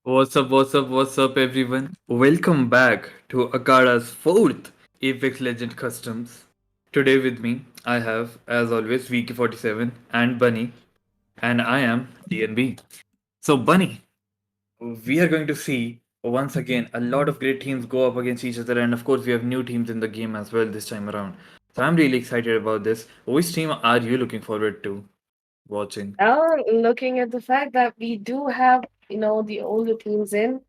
What's up, everyone? Welcome back to Akada's fourth Apex Legend Customs. Today with me, I have, as always, VK47 and Bunny, and I am DNB. So, Bunny, we are going to see once again a lot of great teams go up against each other, and of course, we have new teams in the game as well this time around. So, I'm really excited about this. Which team are you looking forward to watching? Looking at the fact that we do have, the older teams in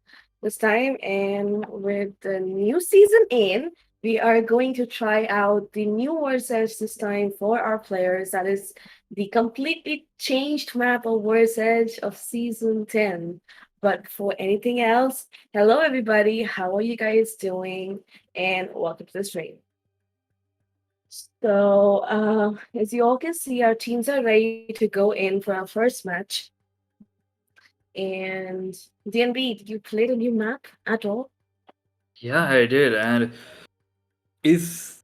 this time, and with the new season in, we are going to try out the new Edge this time for our players. That is the completely changed map of Edge of season 10. But for anything else, hello everybody, how are you guys doing? And welcome to the stream. As you all can see, our teams are ready to go in for our first match. And DNB, did you play the new map at all? Yeah, I did, and is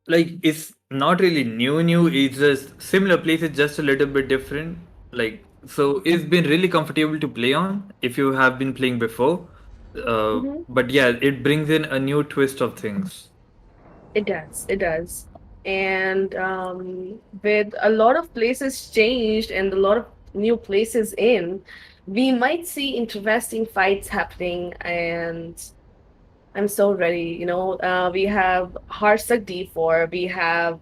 it's not really new, it's just similar places, just a little bit different. So it's been really comfortable to play on if you have been playing before. Mm-hmm. But yeah, it brings in a new twist of things. It does. It does. And with a lot of places changed and a lot of new places in, we might see interesting fights happening. And I'm so ready. We have Harsak D4. We have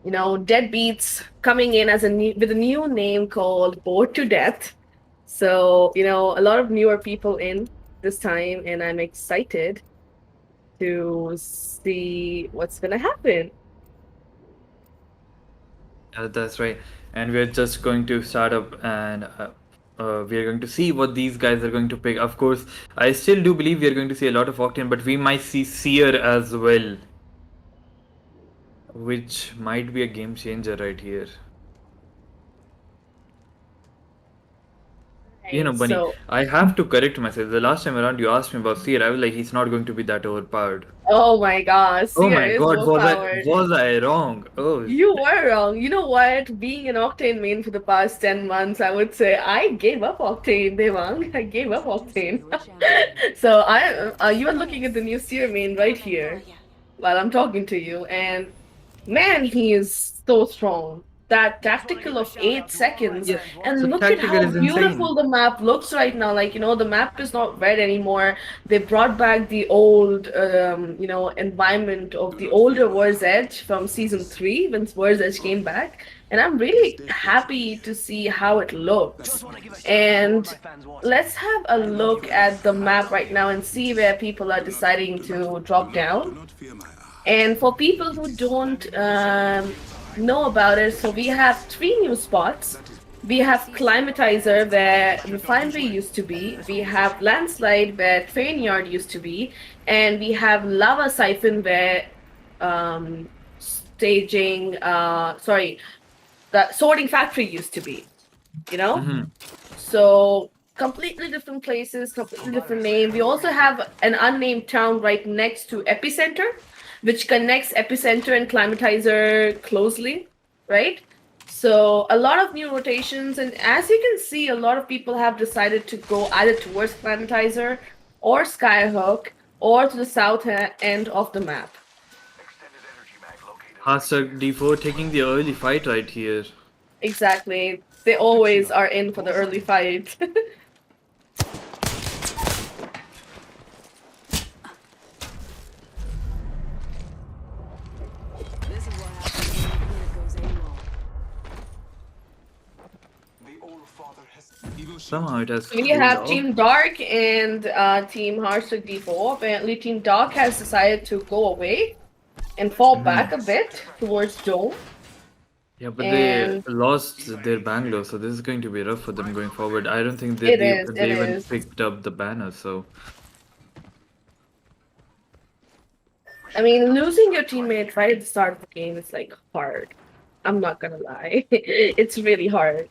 Deadbeats coming in as with a new name called Bored to Death. So, a lot of newer people in this time, and I'm excited to see what's gonna happen. That's right. And we're just going to start up, and we are going to see what these guys are going to pick. Of course, I still do believe we are going to see a lot of Octane, but we might see Seer as well, which might be a game changer right here. Right. Bunny, So, I have to correct myself. The last time around you asked me about Seer, I was like, he's not going to be that overpowered. oh my gosh, Oh Seer my is god, overpowered. was I wrong? Oh, You were wrong. You know what? Being an Octane main for the past 10 months, I would say I gave up Octane, Devang. I gave up Octane. You are looking at the new Seer main right here while I'm talking to you, and man, he is so strong. That tactical of 8 seconds, yeah. So and look at tactical how is insane. beautiful the map looks right now. Like, the map is not red anymore. They brought back the old, environment of the older War's Edge from season 3 when War's Edge came back. And I'm really happy to see how it looks. And let's have a look at the map right now and see where people are deciding to drop down. And for people who don't know about it, so we have three new spots. We have Climatizer, where Refinery used to be. We have Landslide, where Train Yard used to be. And we have Lava Siphon, where staging, the sorting factory used to be, you know? Hmm. So completely different places, completely different name. We also have an unnamed town right next to Epicenter, which connects Epicenter and Climatizer closely, right? So a lot of new rotations, and as you can see, a lot of people have decided to go either towards Climatizer or Skyhook or to the south end of the map. Hashtag D4 taking the early fight right here. Exactly. They always are in for the early fight. This is what happens when your unit goes AWOL. Somehow it has We cooled have off. Team Dark and Team Hearthstone D4. Apparently, Team Dark has decided to go away and fall back a bit towards Dome. Yeah, but they And lost their Bangalore, so this is going to be rough for them going forward. I don't think it is, it they even is. picked up the banner, so I mean, losing your teammate right at the start of the game is like hard. I'm not gonna lie. It's really hard.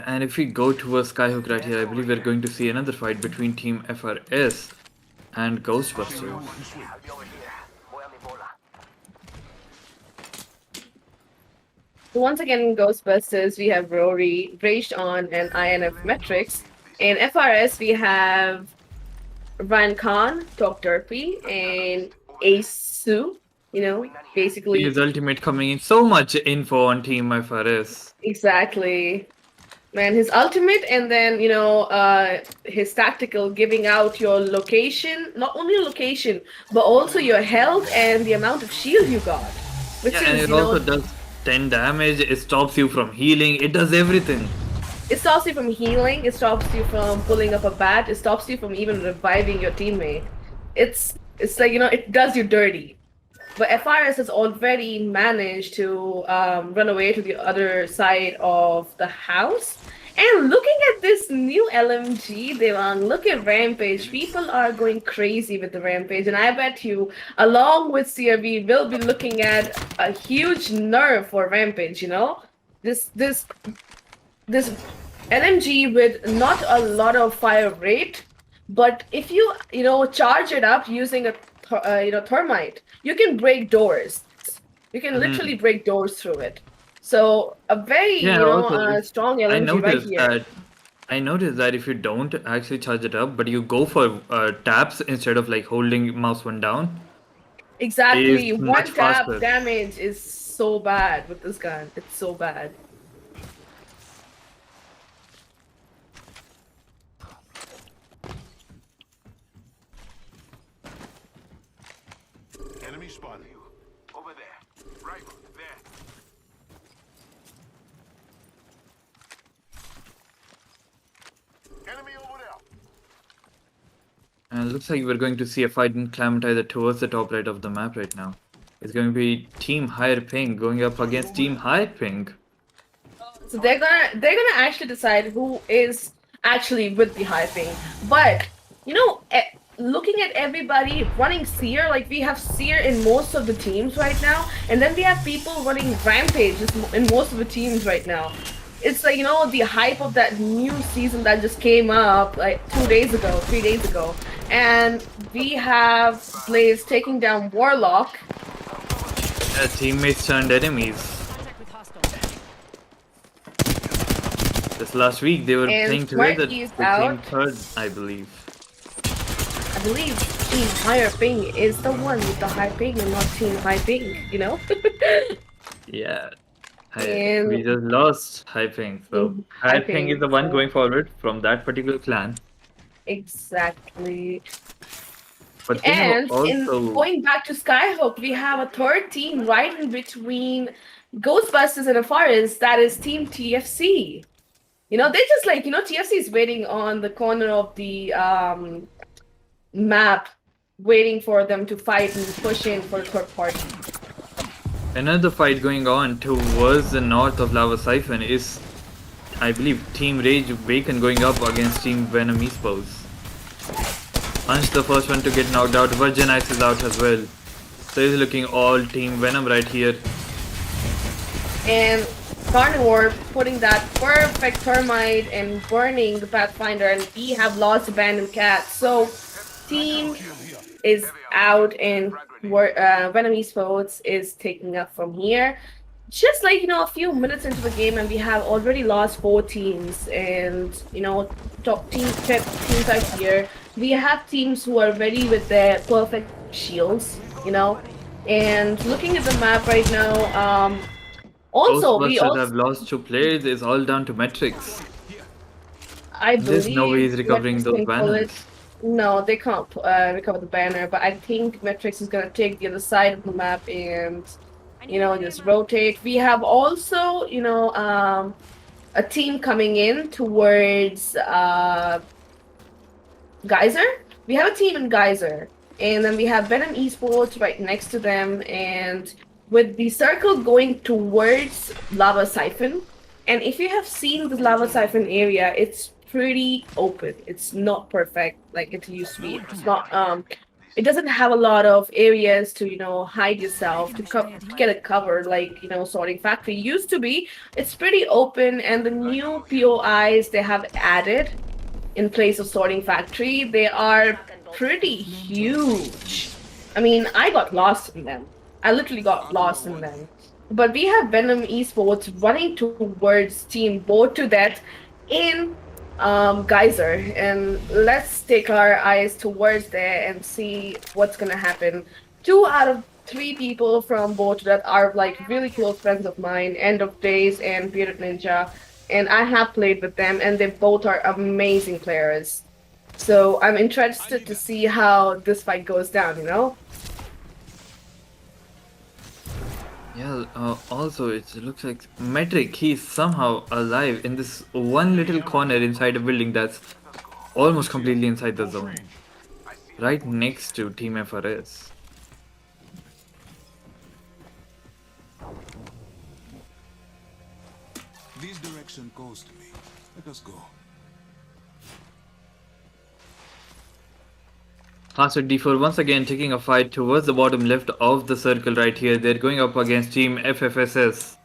and if we go towards Skyhook right here, I believe we're going to see another fight between Team FRS and Ghostbusters. So once again, in Ghostbusters, we have Rory, Raged On, and INF Metrics. In FRS, we have Ryan Khan, Talk Derpy, and Ace Su. Basically, His ultimate coming in so much info on Team FRS. exactly. Man, his ultimate, and then his tactical, giving out your location, not only your location, but also your health and the amount of shield you got, which Yeah, and is it also does 10 damage, it stops you from healing, it does everything. it stops you from healing, it stops you from pulling up a bat, it stops you from even reviving your teammate. It's like it does you dirty. But FRS has already managed to run away to the other side of the house. And looking at this new LMG, Devang, look at Rampage. People are going crazy with the Rampage. And I bet you, along with CRV, will be looking at a huge nerf for Rampage, This LMG with not a lot of fire rate, but if you charge it up using a thermite, you can break doors. You can literally break doors through it. So a very Yeah, also, strong I LMG right noticed here. that I noticed that if you don't actually charge it up, but you go for taps instead of like holding mouse one down, is Exactly, much one tap faster. damage is so bad with this gun. It's so bad. Enemy spotted. Over there. Right there. Enemy over there. And it looks like we're going to see a fight in Clamatizer towards the top right of the map right now. It's going to be Team Higher Ping going up against Team Higher Ping. So they're gonna actually decide who is actually with the high ping. But looking at everybody running Seer, like we have Seer in most of the teams right now, and then we have people running Rampage in most of the teams right now. It's like the hype of that new season that just came up like 2 days ago, 3 days ago, and we have Blaze taking down Warlock. Teammates turned enemies. Contact with hostile. This last week they were And playing together. Smarty is They came out. third, I believe. I believe Team Higher Ping is the one with the high ping and not Team High Ping. Yeah. And We just lost High Ping. So High Ping is Ping, the one so- going forward from that particular clan. Exactly. But they have And in also going back to Skyhook, we have a third team right in between Ghostbusters and Afaris, that is Team TFC. They just TFC is waiting on the corner of the map, waiting for them to fight and push in for third party. another fight going on towards the north of Lava Siphon is, I believe, Team Rage Bacon going up against Team Venom Esports. Punch the first one to get knocked out. Virgin Ice is out as well. So he's looking all Team Venom right here. And Carnivore putting that perfect thermite and burning the Pathfinder, and we have lost Abandoned Cat. So team is out, and Venom Esports is taking up from here. Just like a few minutes into the game, and we have already lost 4 teams, and top teams right here. We have teams who are ready with their perfect shields, and looking at the map right now. Also, Ghostbusters have lost 2 players. It's all down to metrics. I There's believe no way he's recovering Metrics those can pull it. banners. No, they can't recover the banner, but I think Metrics is gonna take the other side of the map and just rotate. We have also a team coming in towards Geyser. We have a team in Geyser, and then we have Venom Esports right next to them, and with the circle going towards Lava Siphon. And if you have seen the Lava Siphon area, it's pretty open. It's not perfect like it used to be. It's not it doesn't have a lot of areas to hide yourself, to get it covered like Sorting Factory used to be. It's pretty open, and the new POIs they have added in place of Sorting Factory, they are pretty huge. I mean, I got lost in them. I literally got lost in them. But we have Venom Esports running towards Team Boat to Death in Geyser. And let's take our eyes towards there and see what's gonna happen. 2 out of 3 people from Boat to Death are like really close friends of mine, End of Days and Bearded Ninja. And I have played with them, and they both are amazing players. So I'm interested to see how this fight goes down, you know? Yeah, also it looks like Metric, he's somehow alive in this one little corner inside a building that's almost completely inside the zone. Right next to Team FRS. This direction calls to me. Let us go. Hazard D4 once again taking a fight towards the bottom left of the circle right here. They're going up against Team FFSS.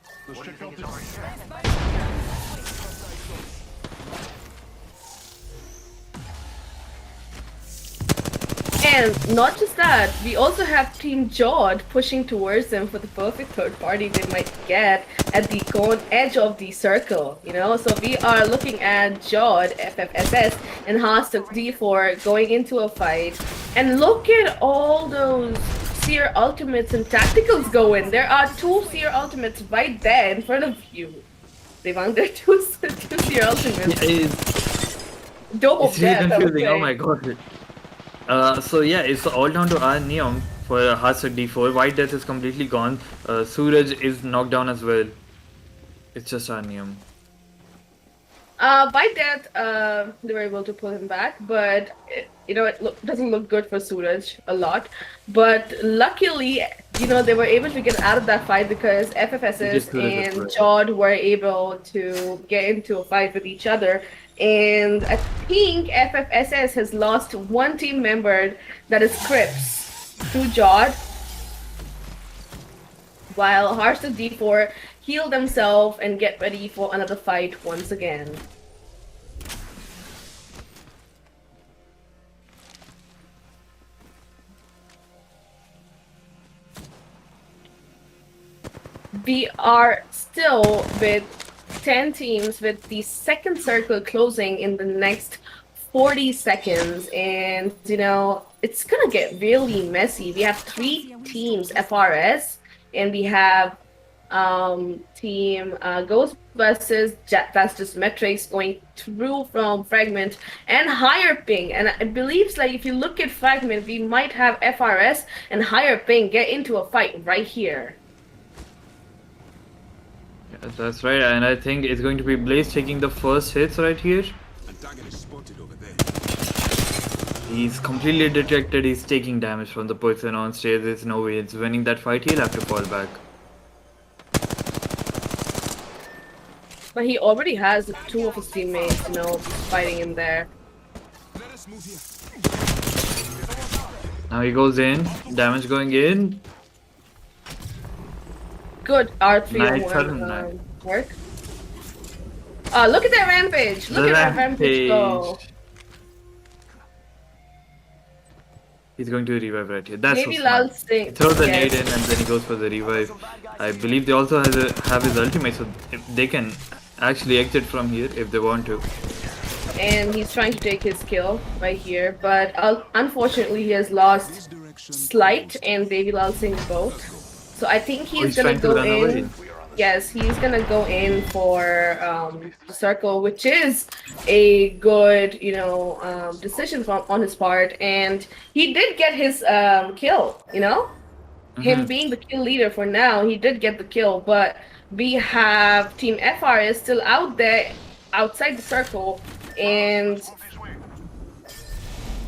And not just that, we also have Team Jod pushing towards them for the perfect third party they might get at the cone edge of the circle, you know? So we are looking at Jod, FFSS, and Hastuk D4 going into a fight. And look at all those Seer ultimates and tacticals going. There are 2 Seer ultimates right there in front of you. They want their two Seer ultimates. Yeah, it's Dope of really death, I would confusing. Oh say. my god. So yeah, it's all down to our Neom for Hazard D4. White Death is completely gone. Suraj is knocked down as well. It's just our Neom. By death, they were able to pull him back, but it doesn't look good for Suraj a lot. But luckily, they were able to get out of that fight because FFSS Suraj as and well. Jod were able to get into a fight with each other. And I think FFSS has lost one team member, that is Crips, to Jod, while Hearthstone D4 heal themselves and get ready for another fight once again. We are still with 10 teams with the second circle closing in the next 40 seconds, and it's gonna get really messy. We have 3 teams FRS, and we have team Ghostbusters, that's just metrics going through from Fragment and Higher Ping. And I believe like if you look at Fragment, we might have FRS and Higher Ping get into a fight right here. Yes, that's right, and I think it's going to be Blaze taking the first hits right here. Antagonist spotted over there. He's completely detected, he's taking damage from the person on stage. There's no way it's winning that fight, he'll have to fall back. But he already has 2 of his teammates, fighting him there. Let us move here. Now he goes in, damage going in. Good R3 Nice sudden work. Look at that rampage! Look at that rampage go! He's going to revive right here. That's Maybe so Lal smart. Singh. He throws the Yes. nade in and then he goes for the revive. I believe they also have his ultimate, so if they can actually exit from here if they want to. And he's trying to take his kill right here, but unfortunately he has This lost direction. Slight and Baby Lal Singh both. So I think he's gonna trying to go run in. away. Yes, he's gonna go in for the circle, which is a good, decision on his part, and he did get his kill. Him being the kill leader for now, he did get the kill, but we have Team FR is still out there, outside the circle, and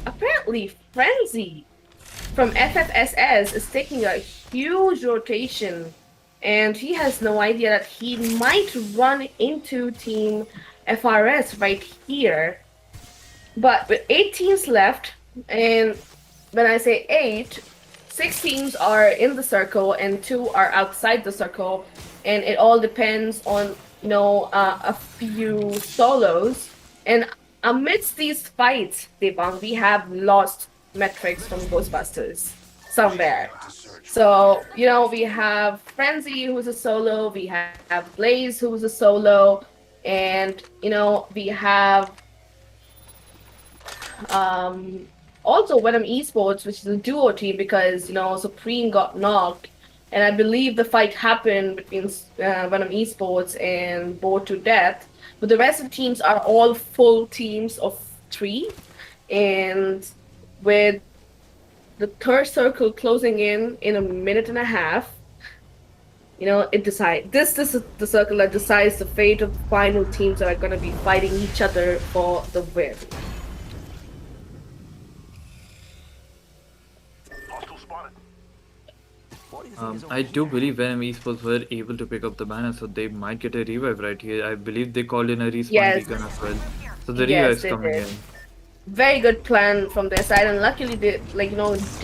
apparently Frenzy from FFSS is taking a huge rotation, and he has no idea that he might run into Team FRS right here. But with 8 teams left, and when I say 8, 6 teams are in the circle and 2 are outside the circle, and it all depends on a few solos. And amidst these fights, Devon, we have lost metrics from Ghostbusters somewhere. So, we have Frenzy, who's a solo, we have Blaze, who's a solo, and, we have also Venom Esports, which is a duo team because, Supreme got knocked. And I believe the fight happened between Venom Esports and Bored to Death. But the rest of the teams are all full teams of three. And with the third circle closing in a minute and a half, it decides. This is the circle that decides the fate of the final teams that are going to be fighting each other for the win. Hostile spotted. I do believe Venom Esports were able to pick up the banner, so they might get a revive right here. I believe they called in a respawn Yes. beacon as well. So the Yes, revive's they coming did. in. Very good plan from their side, and luckily they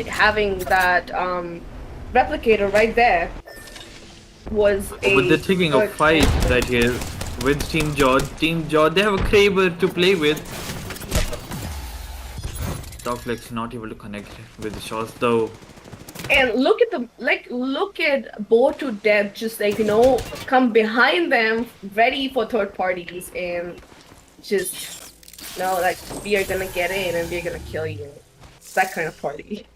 having that replicator right there was a But they're taking a good fight thing. right here with Team Jod. Team Jod, they have a Kraber to play with. Dogflex not able to connect with the shots though. And look at Bored to Death just come behind them ready for third parties and just we are gonna get in and we're gonna kill you. It's that kind of party.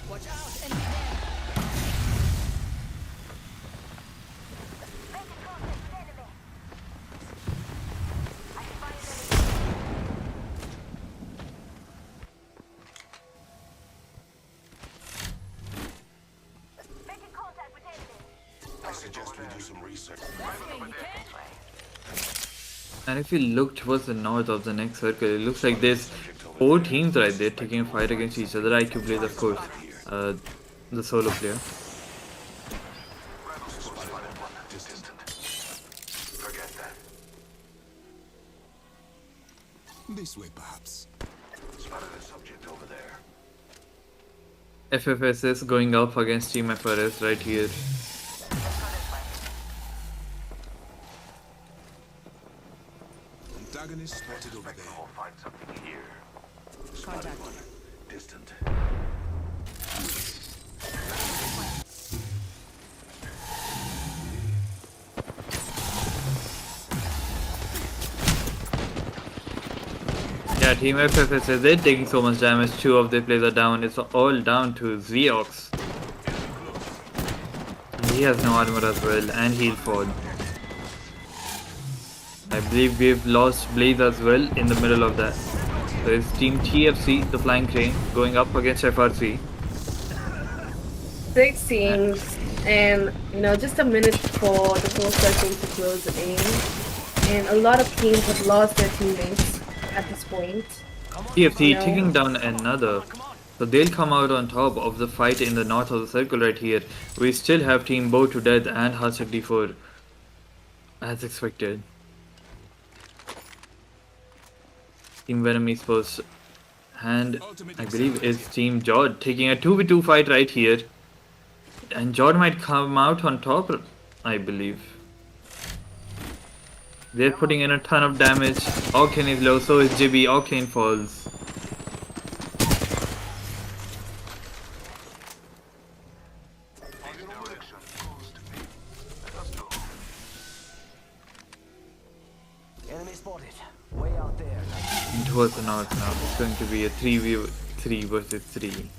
Watch out, enemy there. I suggest we do some research. And if you look towards the north of the next circle, it looks like there's 4 teams right there taking a fight against each other. IQ plays, of course, the solo player. Distant. Forget that. This way, perhaps. Spotted a subject over there. FFSS going up against Team FRS right here. Antagonist spotted over there. We'll find something here. Contact. Distant. Yeah, Team FFSS, they're taking so much damage. 2 of their players are down. It's all down to Zeox. He has no armor as well, and he'll fall. I believe we've lost Blaze as well in the middle of that. So it's Team TFC, the Flying Crane, going up against FRC. 6 teams, and just a minute for the full circle to close in. And a lot of teams have lost their teammates at this point. TFC No. taking down another. So they'll come out on top of the fight in the north of the circle right here. We still have Team Bored to Death and Hashtag D4 as expected. Team Venom Esports and I believe it's Team Jod taking a 2v2 fight right here. And Jod might come out on top, I believe. They're putting in a ton of damage. Octane is low, so is JB. Octane falls. Direction goes to me. Let us go. Enemy spotted. Way out there. And towards the north now. It's going to be a 3v3 versus 3.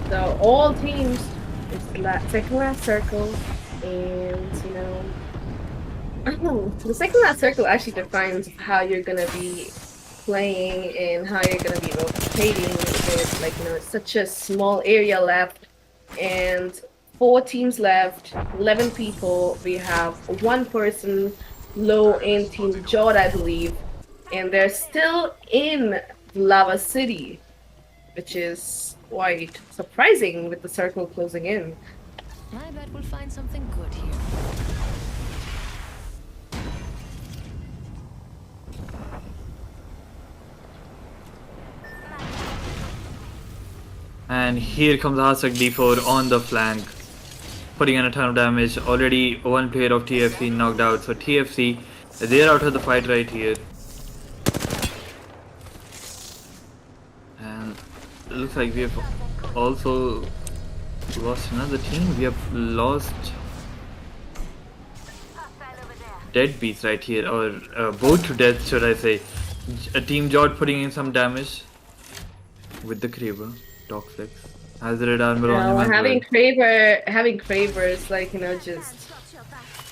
So all teams, it's the second last circle, and the second last circle actually defines how you're gonna be playing and how you're gonna be rotating with it's such a small area left, and 4 teams left, 11 people. We have 1 person low in Team Jod, I believe, and they're still in Lava City, which is quite surprising with the circle closing in. I bet we'll find something good here. And here comes Hashtag D4 on the flank, putting in a ton of damage. Already 1 player of TFC knocked out, so TFC, they're out of the fight right here. like we have also lost another team. We have lost deadbeats right here, or both to death, should I say. A team Jord putting in some damage with the Kraber. Dogflex has the red armor on him as having well. Kraber is like, just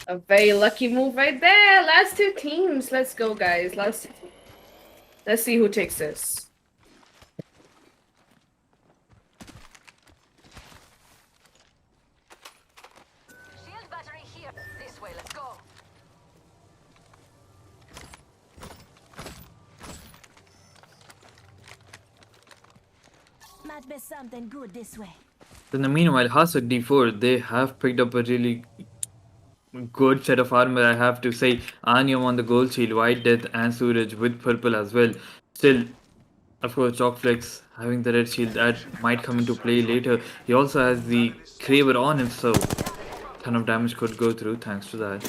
a very lucky move right there. Last two teams. Let's go, guys. Let's see who takes this. Shield battery here. This way, let's go. Might be something good this way. In the meanwhile, Hasek D4, they have picked up a really good set of armor, I have to say. Anium on the gold shield, White Death, and Suraj with purple as well. Still, of course, Chalkflex having the red shield that might come into play later. He also has the Kraber on him, so ton of damage could go through thanks to that.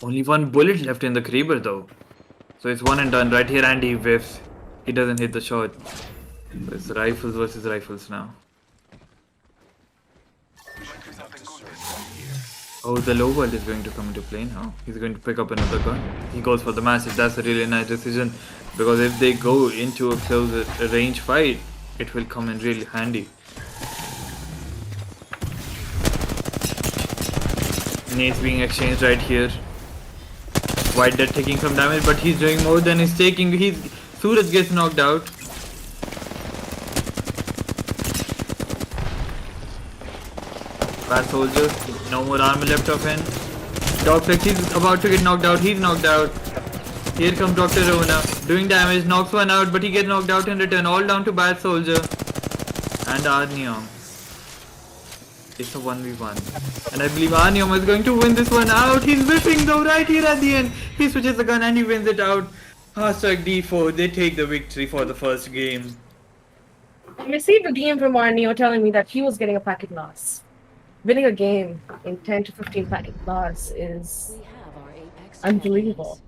Only one bullet left in the Kraber though. So it's one and done right here, and he whiffs. He doesn't hit the shot. So it's rifles versus rifles now. Oh, the low world is going to come into play now. He's going to pick up another gun. He goes for the massive. That's a really nice decision, because if they go into a close range fight, it will come in really handy. Nades being exchanged right here. White Dead taking some damage, but he's doing more than he's taking. Suraj gets knocked out. Bad soldier, no more armor left of him. Dogflex, he's about to get knocked out. He's knocked out. Here comes Dr. Rona, doing damage, knocks one out, but he gets knocked out in return. All down to Bad Soldier and Arnium. It's a 1v1. And I believe Arnium is going to win this one out. He's whipping though right here at the end. He switches the gun and he wins it out. Hashtag D4, they take the victory for the first game. I received a DM from Arneo telling me that he was getting a packet loss. Winning a game in 10 to 15 packet loss is We have our Apex unbelievable.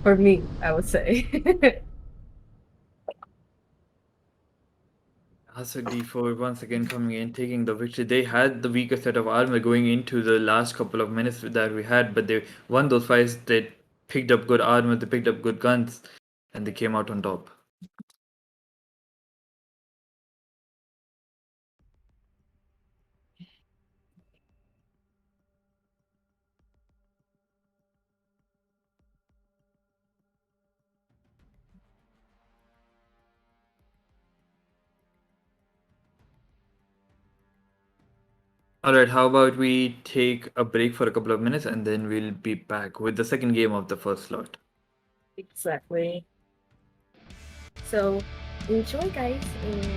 For me, I would say. Hashtag D4 once again coming in, taking the victory. They had the weaker set of armor going into the last couple of minutes that we had, but they won those fights. They picked up good armor, they picked up good guns, and they came out on top. Alright, how about we take a break for a couple of minutes and then we'll be back with the second game of the first slot. Exactly. So, enjoy, guys, and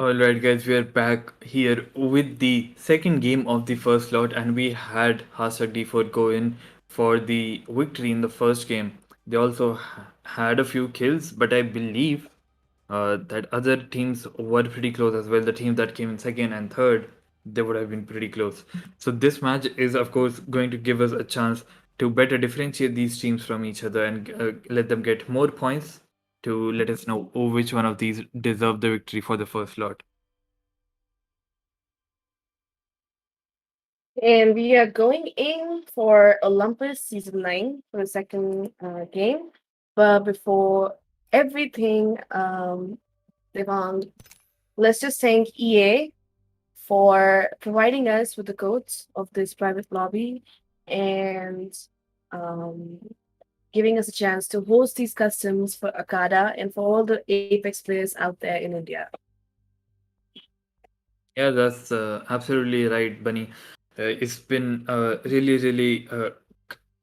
Alright, guys, we are back here with the second game of the first lot, and we had Hashtag D4 go in for the victory in the first game. They also had a few kills, but I believe that other teams were pretty close as well. The teams that came in second and third, they would have been pretty close. So this match is, of course, going to give us a chance to better differentiate these teams from each other and let them get more points to let us know which one of these deserve the victory for the first lot. And we are going in for Olympus Season 9 for the second game. But before everything, Devon, let's just thank EA for providing us with the codes of this private lobby and um, giving us a chance to host these customs for Akada and for all the Apex players out there in India. Yeah, that's absolutely right, Bunny. It's been really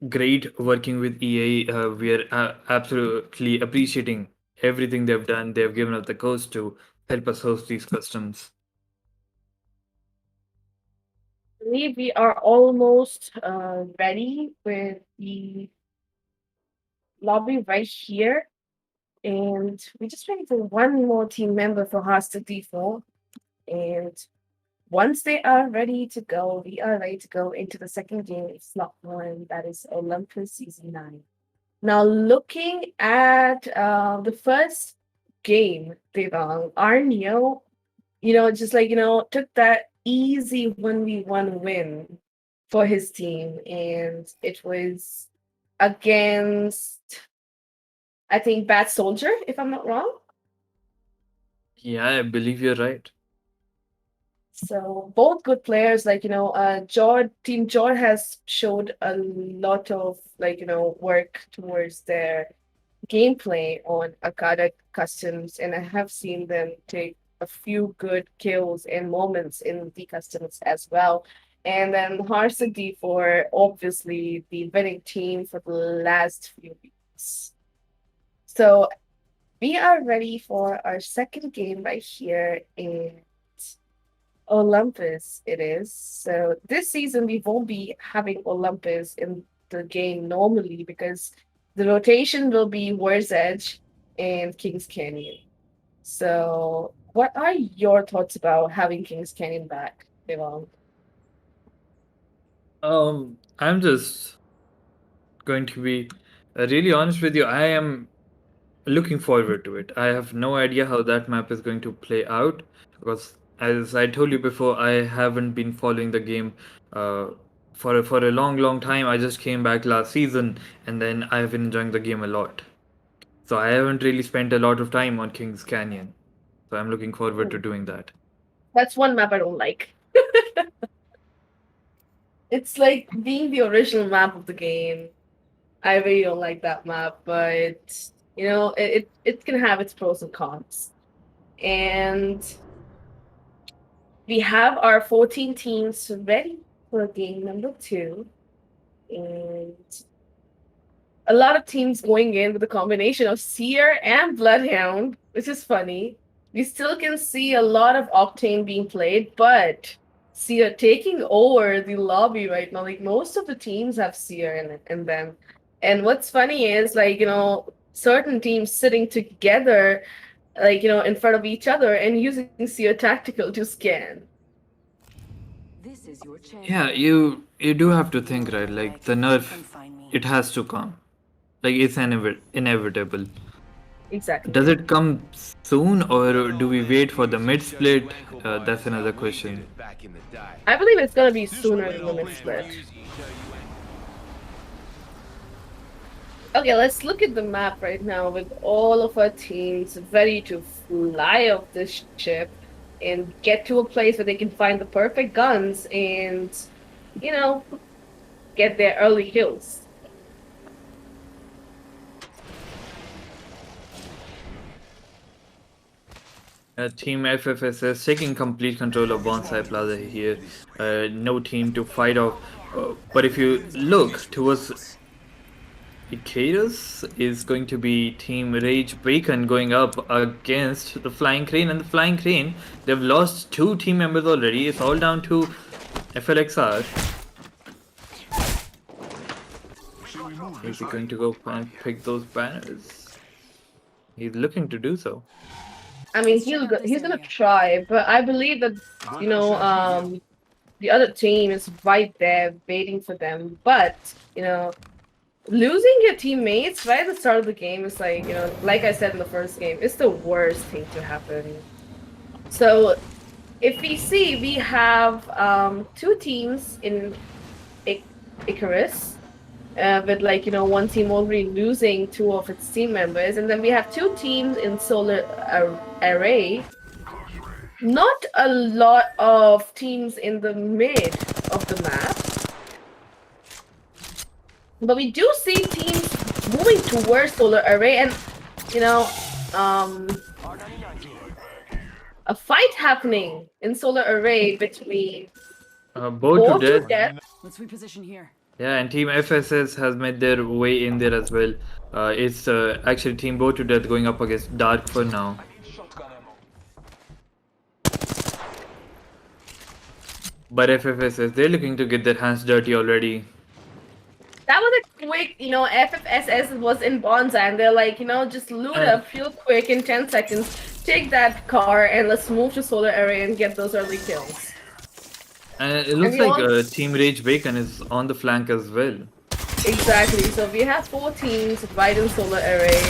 great working with EA. We are absolutely appreciating everything they've done. They've given us the codes to help us host these customs. I believe we are almost ready with the lobby right here. And we just waiting for one more team member for Hostel D4. And once they are ready to go, we are ready to go into the second game, slot one, that is Olympus Season 9. Now, looking at the first game, Devang, Arnio, just took that easy 1v1 win for his team. And it was against, I think, Bad Soldier, if I'm not wrong. Yeah, I believe you're right. So both good players, Team Jord has showed a lot of work towards their gameplay on Akada customs, and I have seen them take a few good kills and moments in the customs as well. And then Harsa D4, obviously the winning team for the last few weeks. So we are ready for our second game right here in Olympus it is. So this season we won't be having Olympus in the game normally because the rotation will be War's Edge and King's Canyon. So what are your thoughts about having King's Canyon back, Devon? I'm just going to be really honest with you. I am looking forward to it. I have no idea how that map is going to play out because, as I told you before, I haven't been following the game uh, for a long time. I just came back last season, and then I've been enjoying the game a lot. So I haven't really spent a lot of time on Kings Canyon. So I'm looking forward to doing that. That's one map I don't like. It's like being the original map of the game. I really don't like that map, but it can have its pros and cons. And we have our 14 teams ready for game number 2. And a lot of teams going in with a combination of Seer and Bloodhound, which is funny. We still can see a lot of Octane being played, but Seer taking over the lobby right now. Like most of the teams have Seer in them. And what's funny is certain teams sitting together in front of each other and using Seer Tactical to scan. This is your chance. Yeah, you do have to think, right? Like the nerf, it has to come. Like it's inevitable. Exactly. Does it come soon or do we wait for the mid split? That's another question. I believe it's gonna be sooner than the mid split. Okay, let's look at the map right now with all of our teams ready to fly off this ship and get to a place where they can find the perfect guns and, get their early kills. Team FFSS taking complete control of Bonsai Plaza here. No team to fight off. But if you look towards Icarus is going to be Team Rage Bacon going up against the Flying Crane, and the Flying Crane, they've lost 2 team members already. It's all down to FLXR. Is he going to go and pick those banners? He's looking to do so. I mean, he's gonna try, but I believe that you know the other team is right there waiting for them. But you know, losing your teammates right at the start of the game is like, you know, like I said in the first game, it's the worst thing to happen. So if we see, we have 2 teams in Icarus, with like, you know, one team already losing 2 of its team members, and then we have 2 teams in Solar Array. Not a lot of teams in the mid of the map, but we do see teams moving towards Solar Array, and you know, a fight happening in Solar Array between Both to death. Let's reposition here. Yeah, and Team FSS has made their way in there as well. It's actually Team Bow to Death going up against Dark for now. But FFSS, they're looking to get their hands dirty already. That was a quick, you know, FFSS was in Bonza, and they're like, you know, just loot up real quick in 10 seconds, take that car, and let's move to Solar Array and get those early kills. And it looks like Team Rage Bacon is on the flank as well. Exactly, so we have 4 teams right in Solar Array,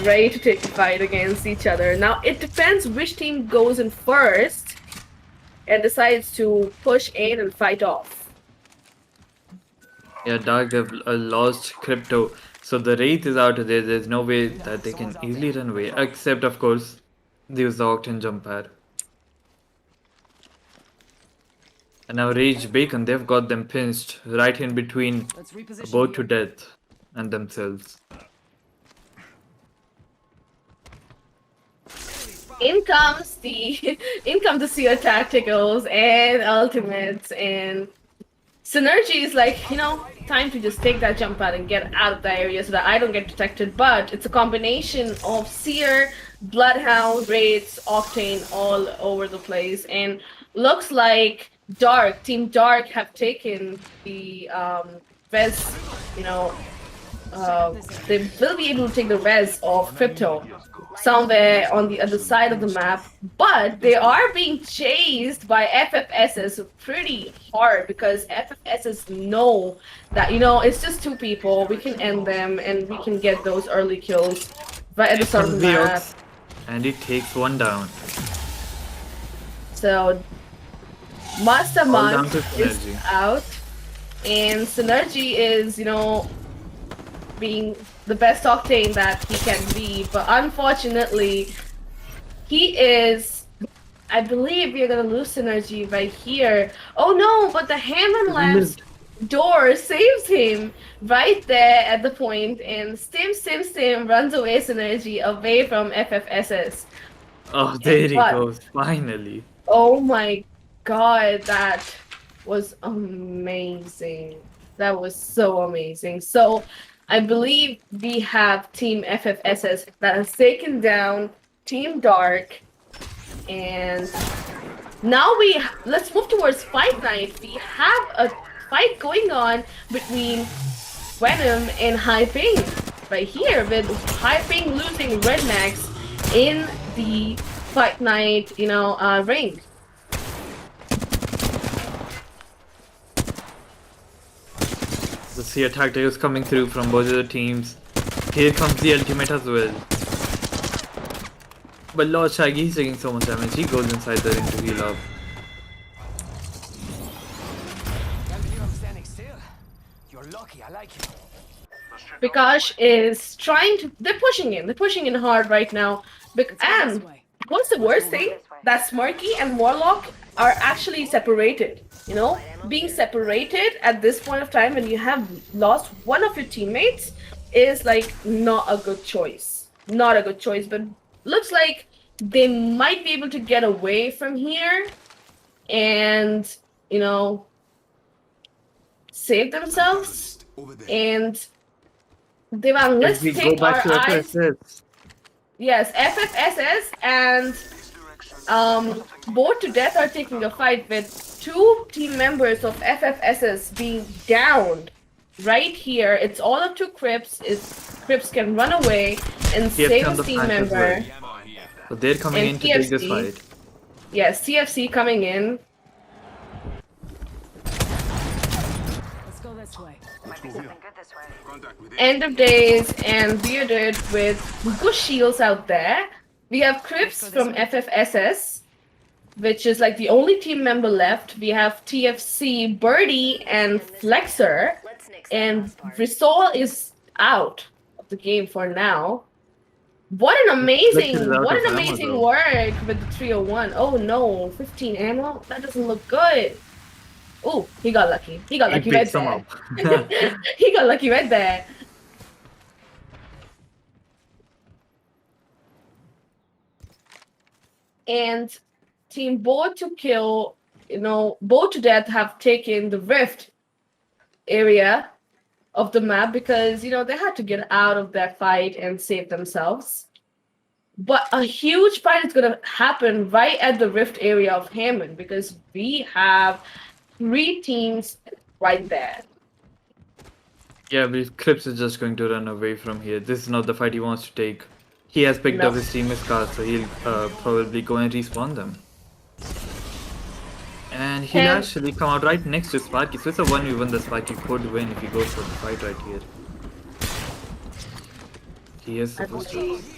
ready to take the fight against each other. Now, it depends which team goes in first and decides to push in and fight off. Yeah, Dark have lost Crypto, so the Wraith is out of there. There's no way that they can easily run away, except of course, they use the Octane jump pad. And now Rage Bacon, they've got them pinched right in between Bow to Death and themselves. In comes the Seer Tacticals and Ultimates, and Synergy is like, you know, time to just take that jump pad and get out of the area so that I don't get detected. But it's a combination of Seer, Bloodhound, Wraiths, Octane all over the place, and looks like Team Dark have taken the res, you know, they will be able to take the res of Crypto somewhere on the other side of the map, but they are being chased by FFSs pretty hard, because FFSs know that, you know, it's just 2 people, we can end them and we can get those early kills right at the start of the map. And it takes 1 down. So Mastermind Synergy is out, and Synergy is, you know, being the best Octane that he can be, but unfortunately, he is, I believe we're gonna lose Synergy right here. Oh no, but the Hammer Lamp's door saves him right there at the point, and Stim runs away Synergy away from FFSS. Oh, there he goes, finally. Oh my god, that was amazing. That was so amazing. So, I believe we have Team FFSS that has taken down Team Dark, and now let's move towards Fight Night. We have a fight going on between Venom and High Ping right here, with High Ping losing Red Max in the Fight Night, you know, ring. The Seer tactic is coming through from both of the teams. Here comes the ultimate as well. But Lord Shaggy, he's taking so much damage. He goes inside the ring to heal up. Can't believe I'm standing still. You're lucky, I like it. Prakash is trying to. They're pushing in hard right now. And what's the worst thing? That Smirky and Warlock are actually separated. You know, being separated at this point of time when you have lost one of your teammates is like not a good choice. Not a good choice, but looks like they might be able to get away from here and, you know, save themselves. And Devang, If let's we go take back our to eyes. FSS, Yes, FFSS and Bored to Death are taking a fight with two team members of FFSS being downed right here. It's all up to Crips. If Crips can run away and TFC save on a the team flank as member. well. So they're coming And in to take this TFC. fight. Yes, TFC coming in. Let's go this way. Might be something good this way. Contact with End of Days and Bearded with good shields out there. We have Crips from FFSS, which is like the only team member left. We have TFC, Birdie, and Flexer. And Risol is out of the game for now. What an Flexer is out what of an ammo, amazing though. work with the 301. Oh no, 15 ammo? That doesn't look good. Oh, he got lucky. He got He lucky right picks them there. up. He got lucky right there. And Team Bored to Kill, Bored to Death have taken the rift area of the map because, they had to get out of that fight and save themselves. But a huge fight is going to happen right at the rift area of Hammond because we have 3 teams right there. Yeah, but Crips is just going to run away from here. This is not the fight he wants to take. He has picked No. up his teammate's cars, so he'll probably go and respawn them. And he'll And- actually come out right next to Sparky. So it's a 1v1 that Sparky could win if he goes for the fight right here. He is I supposed to, believe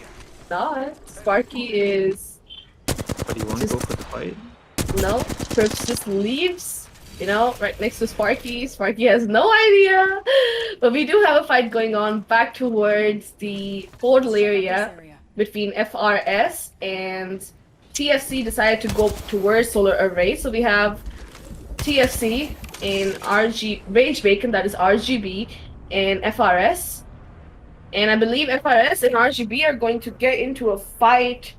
not. Sparky is but he won't go for the fight. no. Crips just leaves, right next to Sparky. Sparky has no idea. But we do have a fight going on back towards the portal area between FRS and TFC decided to go towards Solar Array. So we have TFC in RG Rage Bacon, that is RGB, and FRS. And I believe FRS and RGB are going to get into a fight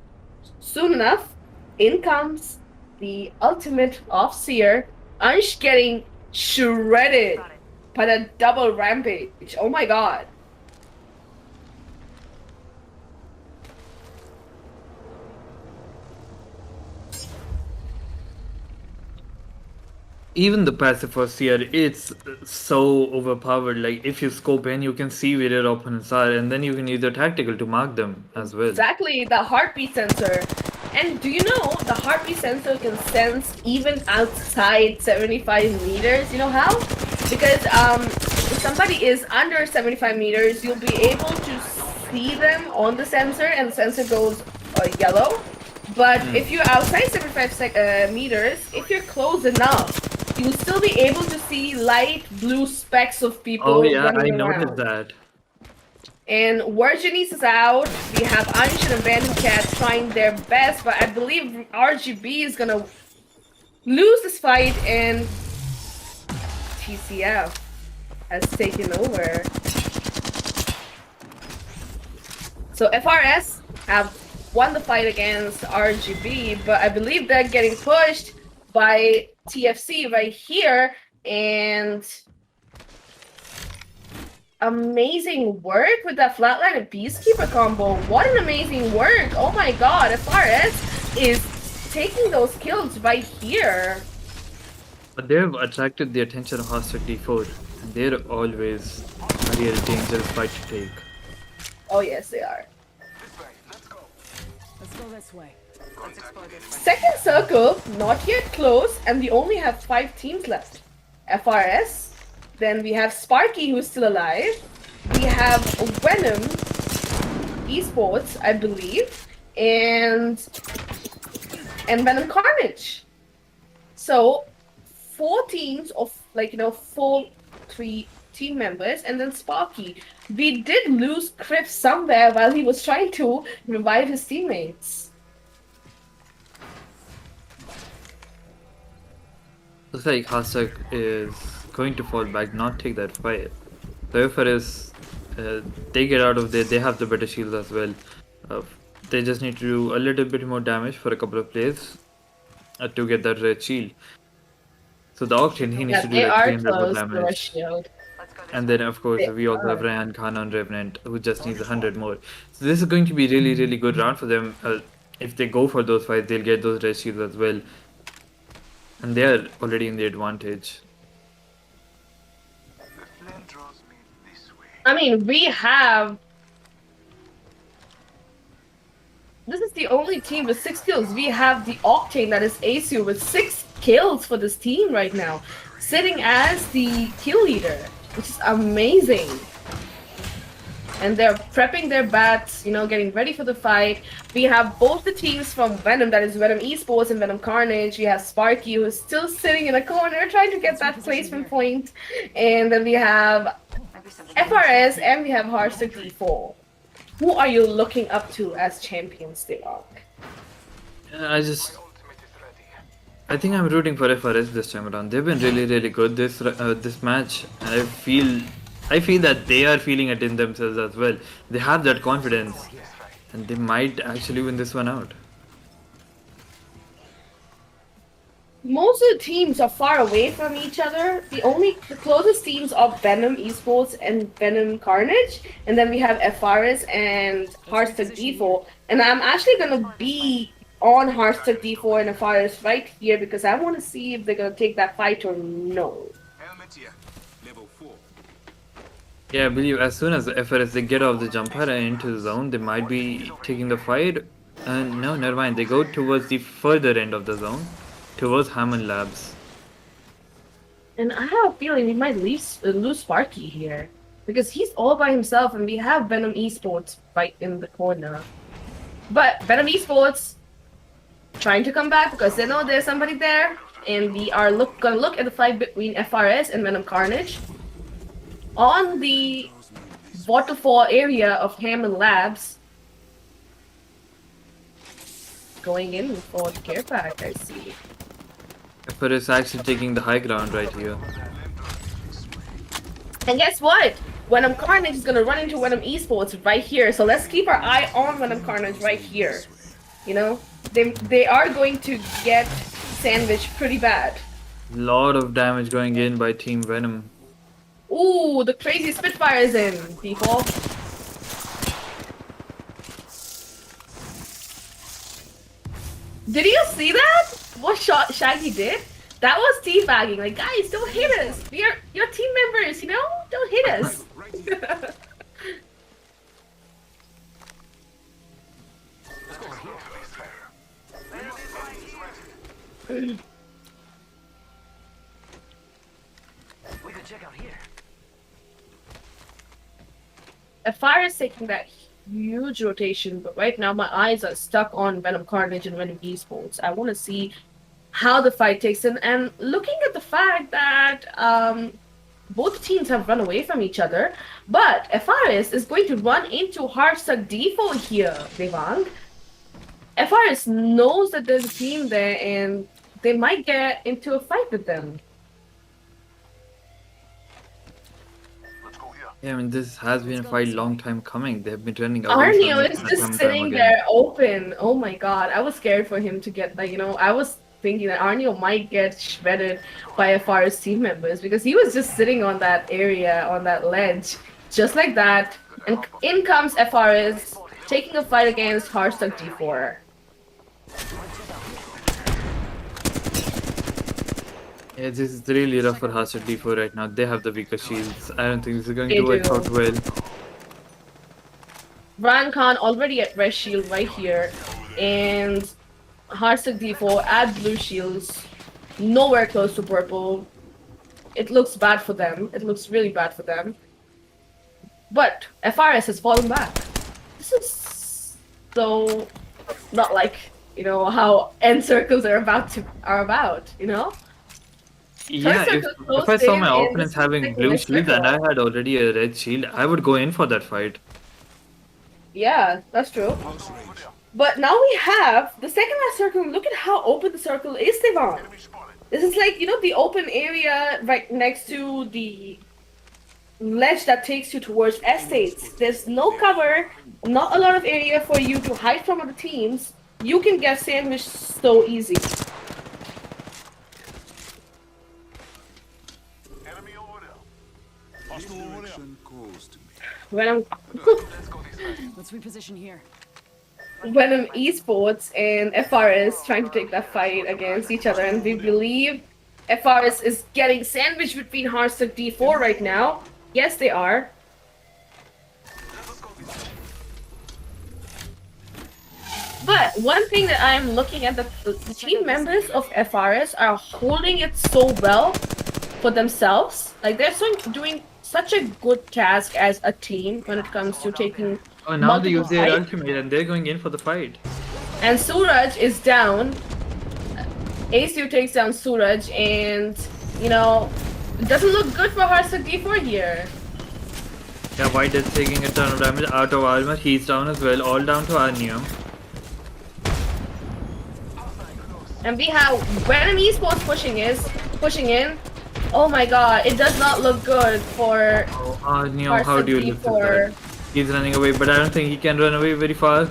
soon enough. In comes the ultimate of Seer. Ansh getting shredded by the double rampage. Oh my god. Even the passive for Seer, it's so overpowered. Like, if you scope in, you can see where your opponents are, and then you can use your tactical to mark them as well. Exactly, the heartbeat sensor. And do you know the heartbeat sensor can sense even outside 75 meters? You know how? Because if somebody is under 75 meters, you'll be able to see them on the sensor, and the sensor goes yellow. But if you're outside 75 meters, if you're close enough, you'll still be able to see light blue specks of people Oh yeah, I running around. noticed that. And Virginis is out. We have Anish and Abandoned Cat trying their best, but I believe RGB is gonna lose this fight, and TCF has taken over. So FRS have won the fight against RGB, but I believe they're getting pushed by TFC right here, and amazing work with that flatline and Peacekeeper combo. What an amazing work. Oh my god, FRS is taking those kills right here. But they've attracted the attention of Hostile D4, and they're always a real dangerous fight to take. Oh yes, they are. this way. Let's go. Let's go this way. Let's explore this way. Second circle, not yet close, and we only have 5 teams left. FRS, then we have Sparky, who's still alive. We have Venom Esports, I believe, and Venom Carnage. So 4 teams of 3 team members, and then Sparky. We did lose Crips somewhere while he was trying to revive his teammates. Looks like Hasek is going to fall back, not take that fight. However, they get out of there, they have the better shields as well. They just need to do a little bit more damage for a couple of plays to get that red shield. So the Octane, he needs to do they like are 300 more close to a damage. shield. Let's go And then, of course, They we also have are. Ryan Khan on Revenant, who just needs 100 more. So this is going to be really, really good round for them. If they go for those fights, they'll get those red shields as well. And they are already in the advantage. The flame draws me this way. I mean, we have. This is the only team with 6 kills. We have the Octane, that is ASU, with 6 kills for this team right now, sitting as the kill leader, which is amazing. And they're prepping their bats, you know, getting ready for the fight. We have both the teams from Venom, that is Venom Esports and Venom Carnage. We have Sparky, who is still sitting in a corner trying to get that placement point. And then we have FRS and we have Hearthstone D4. Who are you looking up to as champions, Devok? I think I'm rooting for FRS this time around. They've been really, really good this match, and I feel that they are feeling it in themselves as well. They have that confidence, and they might actually win this one out. Most of the teams are far away from each other. The closest teams are Venom Esports and Venom Carnage, and then we have FRS and Hearthstone D4. And I'm actually gonna be on Hearthstone D4 and FRS right here because I want to see if they're gonna take that fight or no. Helmet here. Level 4. Yeah, I believe as soon as the FRS they get off the jumper and into the zone, they might be taking the fight. No, never mind. They go towards the further end of the zone, towards Hammond Labs. And I have a feeling we might lose Sparky here because he's all by himself, and we have Venom Esports right in the corner. But Venom Esports trying to come back because they know there's somebody there, and we are gonna look at the fight between FRS and Venom Carnage on the waterfall area of Hammond Labs. Going in for the care pack, I see. FRS actually taking the high ground right here. And guess what? Venom Carnage is gonna run into Venom Esports right here. So let's keep our eye on Venom Carnage right here. You know, they are going to get sandwiched pretty bad. Lot of damage going in by Team Venom. Ooh, the crazy Spitfire is in, people. Did you see that? What Shaggy did? That was teabagging. Like, guys, don't hit us. We're your team members, you know? Don't hit us. We could check out here. A fire is taking that huge rotation, but right now my eyes are stuck on Venom Carnage and Venom Esports. I want to see how the fight takes in, and looking at the fact that both teams have run away from each other, but FRS is going to run into Hearthstone D4 here, Devang. FRS knows that there's a team there, and they might get into a fight with them. Yeah, I mean this has been a fight long time coming. They've been running away Arneo from it is time just and time sitting again. there open. Oh my god, I was scared for him to get, like, you know, I was thinking that Arneo might get shredded by FR's team members because he was just sitting on that area, on that ledge, just like that. And in comes FRS taking a fight against Hearthstone D4. Yeah, this is really rough for Hearthstone D4 right now. They have the weaker shields. I don't think this is going They to work do. out well. Brian Khan already at red shield right here, and Hearthstone D4 at blue shields, nowhere close to purple. It looks bad for them. It looks really bad for them. But FRS has fallen back. This is so not like, you know, how end circles are about, you know? Yeah, First if circle I closed saw in my and opponents this having is blue next shields and I circle. had already a red shield, I would go in for that fight. Yeah, that's true. But now we have the second last circle. Look at how open the circle is, Devon. This is like, you know, the open area right next to the ledge that takes you towards estates. There's no cover, not a lot of area for you to hide from other teams. You can get sandwiched so easy. Enemy over there. Hostile Venom, Let's reposition here. Venom Esports and FRS trying to take that fight against each other, and we believe FRS is getting sandwiched between Hearthstone D4 right now. Yes, they are. But one thing that I'm looking at, the team members of FRS are holding it so well for themselves. Like they're doing such a good task as a team when it comes to taking Oh, now they multiple use their fights. ultimate and they're going in for the fight. And Suraj is down. ACU takes down Suraj, and you know, it doesn't look good for Hearthstone D4 here. Yeah, White is taking a ton of damage out of armor. He's down as well, all down to Arnium. And we have Venom Esports pushing in. Oh my god, it does not look good for Oh, Arnium, how do you live with D4. that? He's running away, but I don't think he can run away very far.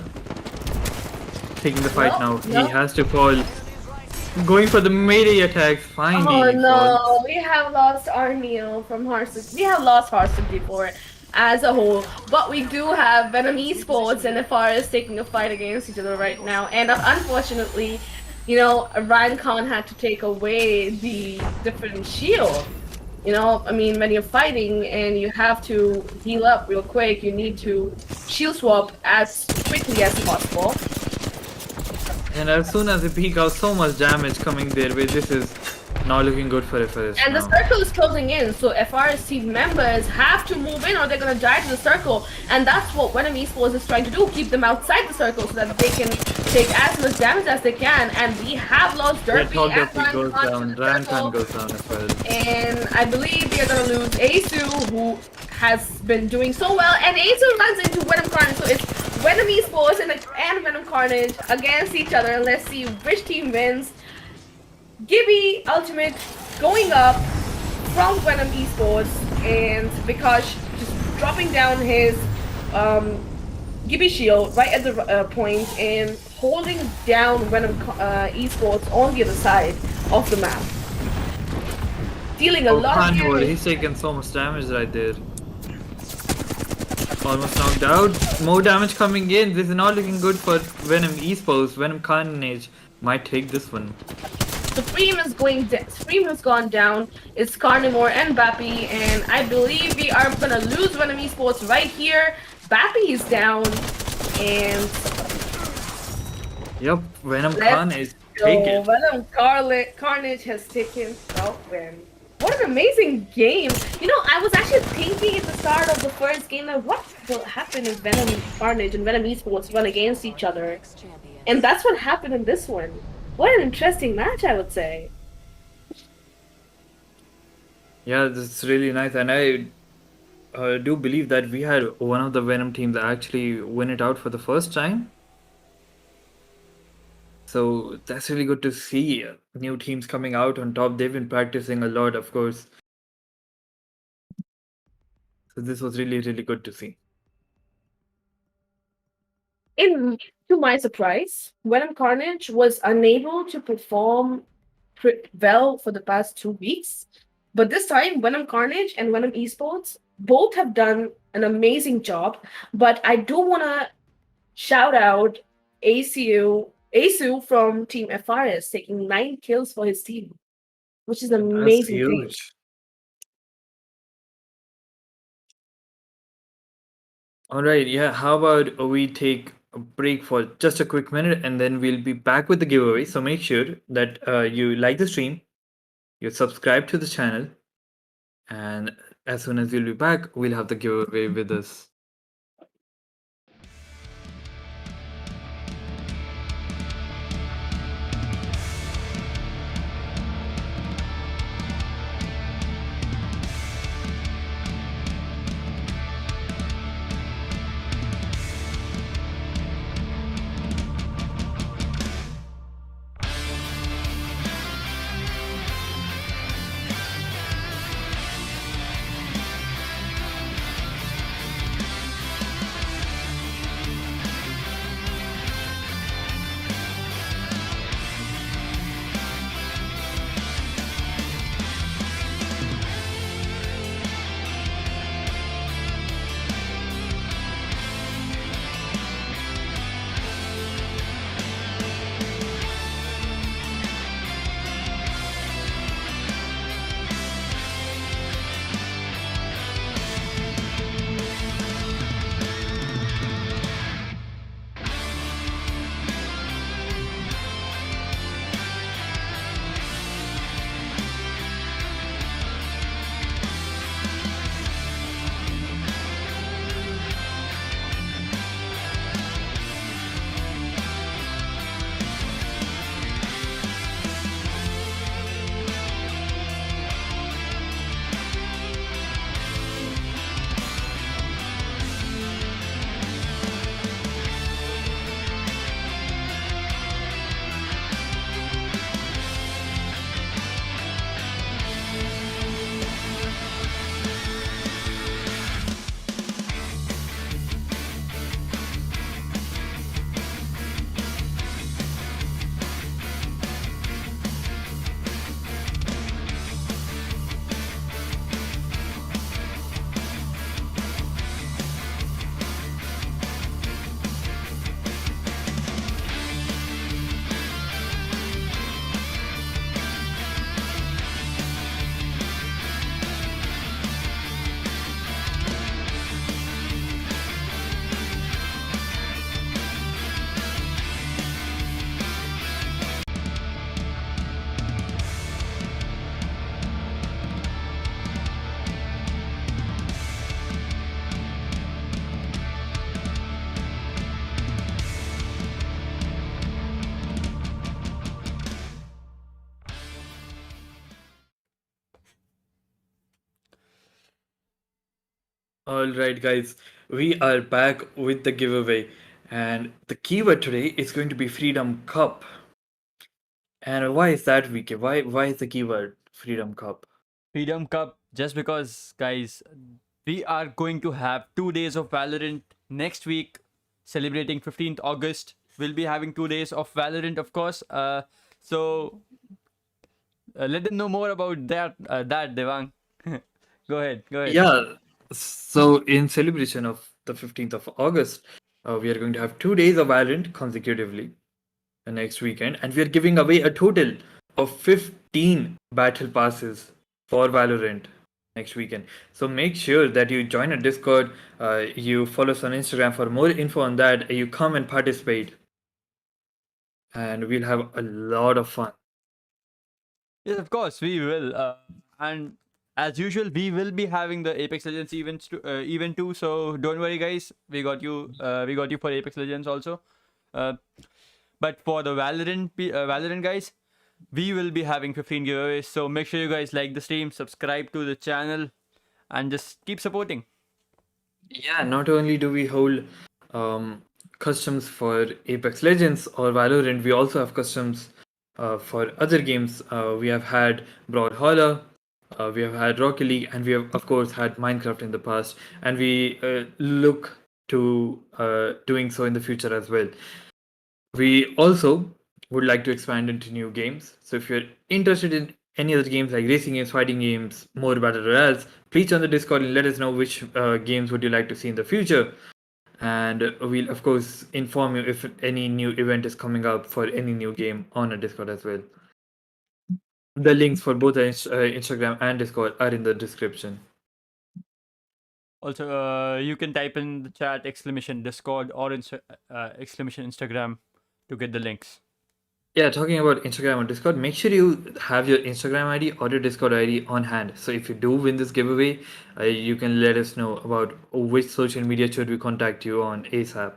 Taking the fight No, now. no. He has to fall. Going for the melee attacks. Finally, Oh he no, falls. we have lost Arneo from Hearthstone. We have lost Hearthstone D4 as a whole, but we do have Venom Esports and FRS taking a fight against each other right now. And unfortunately, you know, Ryan Khan had to take away the different shield. You know, I mean, when you're fighting and you have to heal up real quick, you need to shield swap as quickly as possible. And as soon as they peek out, so much damage coming their way. This is not looking good for FRS And the now. circle is closing in, so FRS team members have to move in or they're gonna die to the circle. And that's what Venom Esports is trying to do, keep them outside the circle so that they can take as much damage as they can. And we have lost Red Derpy Hawk and Derpy goes Ryan Khan down. to the Ryan circle. Khan goes down as well. And I believe we are gonna lose Asu, who has been doing so well. And Asu runs into Venom Carnage, so it's Venom Esports and Venom Carnage against each other. And let's see which team wins. Gibby Ultimate going up from Venom Esports, and because just dropping down his Gibby shield right at the point and holding down Venom Esports on the other side of the map. Dealing a Oh, lot of Carnivore, damage. he's taken so much damage right there. Almost knocked out. More damage coming in. This is not looking good for Venom Esports. Venom Carnage might take this one. Supreme is Supreme has gone down. It's Carnivore and Bappy, and I believe we are gonna lose Venom Esports right here. Bappy is down, and Yep, Venom Let's Khan is so taken. Venom Carnage has taken self-win. What an amazing game! You know, I was actually thinking at the start of the first game that what will happen if Venom Carnage and Venom Esports run against each other, and that's what happened in this one. What an interesting match, I would say. Yeah, this is really nice, and I do believe that we had one of the Venom teams actually win it out for the first time. So that's really good to see new teams coming out on top. They've been practicing a lot, of course. So this was really, really good to see. To my surprise, Venom Carnage was unable to perform well for the past 2 weeks. But this time, Venom Carnage and Venom Esports both have done an amazing job. But I do want to shout out Asu from Team FRS taking 9 kills for his team, which is an That's amazing thing. huge. All right, yeah. How about we take a break for just a quick minute and then we'll be back with the giveaway. So make sure that you like the stream, you subscribe to the channel, and as soon as we'll be back, we'll have the giveaway with us. All right, guys, we are back with the giveaway, and the keyword today is going to be Freedom Cup. And why is that, Vk? Why is the keyword Freedom Cup? Freedom Cup, just because, guys, we are going to have 2 days of Valorant next week, celebrating 15th August. We'll be having 2 days of Valorant, of course. So let them know more about that Devang. Go ahead, go ahead. Yeah, so in celebration of the 15th of August, we are going to have 2 days of Valorant consecutively next weekend, and we are giving away a total of 15 battle passes for Valorant next weekend. So make sure that you join our Discord, you follow us on Instagram for more info on that, you come and participate, and we'll have a lot of fun. Yes, of course, we will. And as usual, we will be having the Apex Legends event too. So don't worry, guys. We got you. We got you for Apex Legends also. Uh, but for the Valorant guys, we will be having 15 giveaways. So make sure you guys like the stream, subscribe to the channel, and just keep supporting. Yeah, not only do we hold customs for Apex Legends or Valorant, we also have customs for other games. We have had Brawlhalla, we have had Rocket League, and we have, of course, had Minecraft in the past. And we look to doing so in the future as well. We also would like to expand into new games. So if you're interested in any other games like racing games, fighting games, more battle royales, please join the Discord and let us know which games would you like to see in the future. And we'll of course inform you if any new event is coming up for any new game on our Discord as well. The links for both our Instagram and Discord are in the description. Also, you can type in the chat exclamation Discord or exclamation Instagram to get the links. Yeah, talking about Instagram or Discord, make sure you have your Instagram ID or your Discord ID on hand. So if you do win this giveaway, you can let us know about which social media should we contact you on ASAP.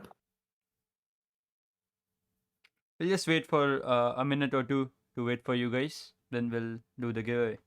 We'll just wait for a minute or two to wait for you guys. Then we'll do the giveaway.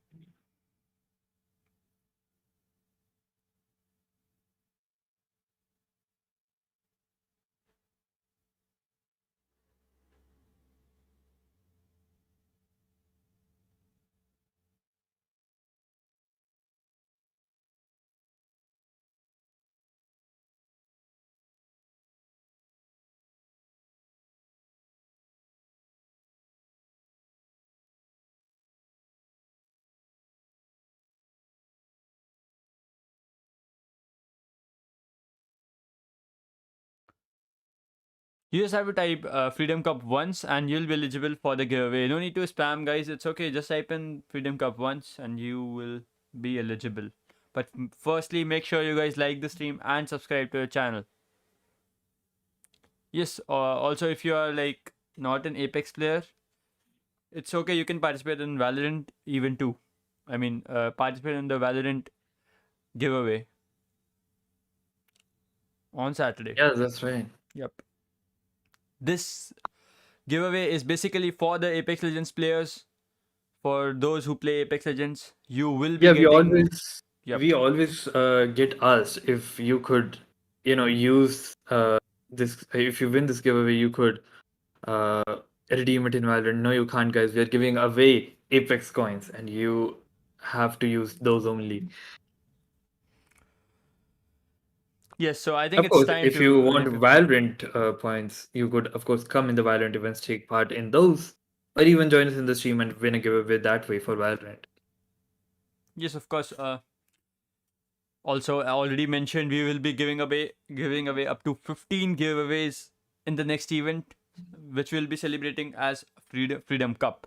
You just have to type Freedom Cup once and you'll be eligible for the giveaway. No need to spam, guys. It's okay. Just type in Freedom Cup once and you will be eligible. But firstly, make sure you guys like the stream and subscribe to the channel. Yes, also if you are like not an Apex player, it's okay. You can participate in Valorant even too. I mean, participate in the Valorant giveaway on Saturday. Yeah, that's right. Yep. This giveaway is basically for the Apex Legends players. For those who play Apex Legends, you will be Yeah, getting. Yep. we always get asked if you could, use this. If you win this giveaway, you could uh, redeem it in Valorant. No, you can't, guys. We are giving away Apex coins, and you have to use those only. Yes, so I think Of it's course, time if to. you want Valorant points, you could, of course, come in the Valorant events, take part in those, or even join us in the stream and win a giveaway that way for Valorant. Yes, of course. Also, I already mentioned we will be giving away up to 15 giveaways in the next event, which we'll be celebrating as Freedom Cup.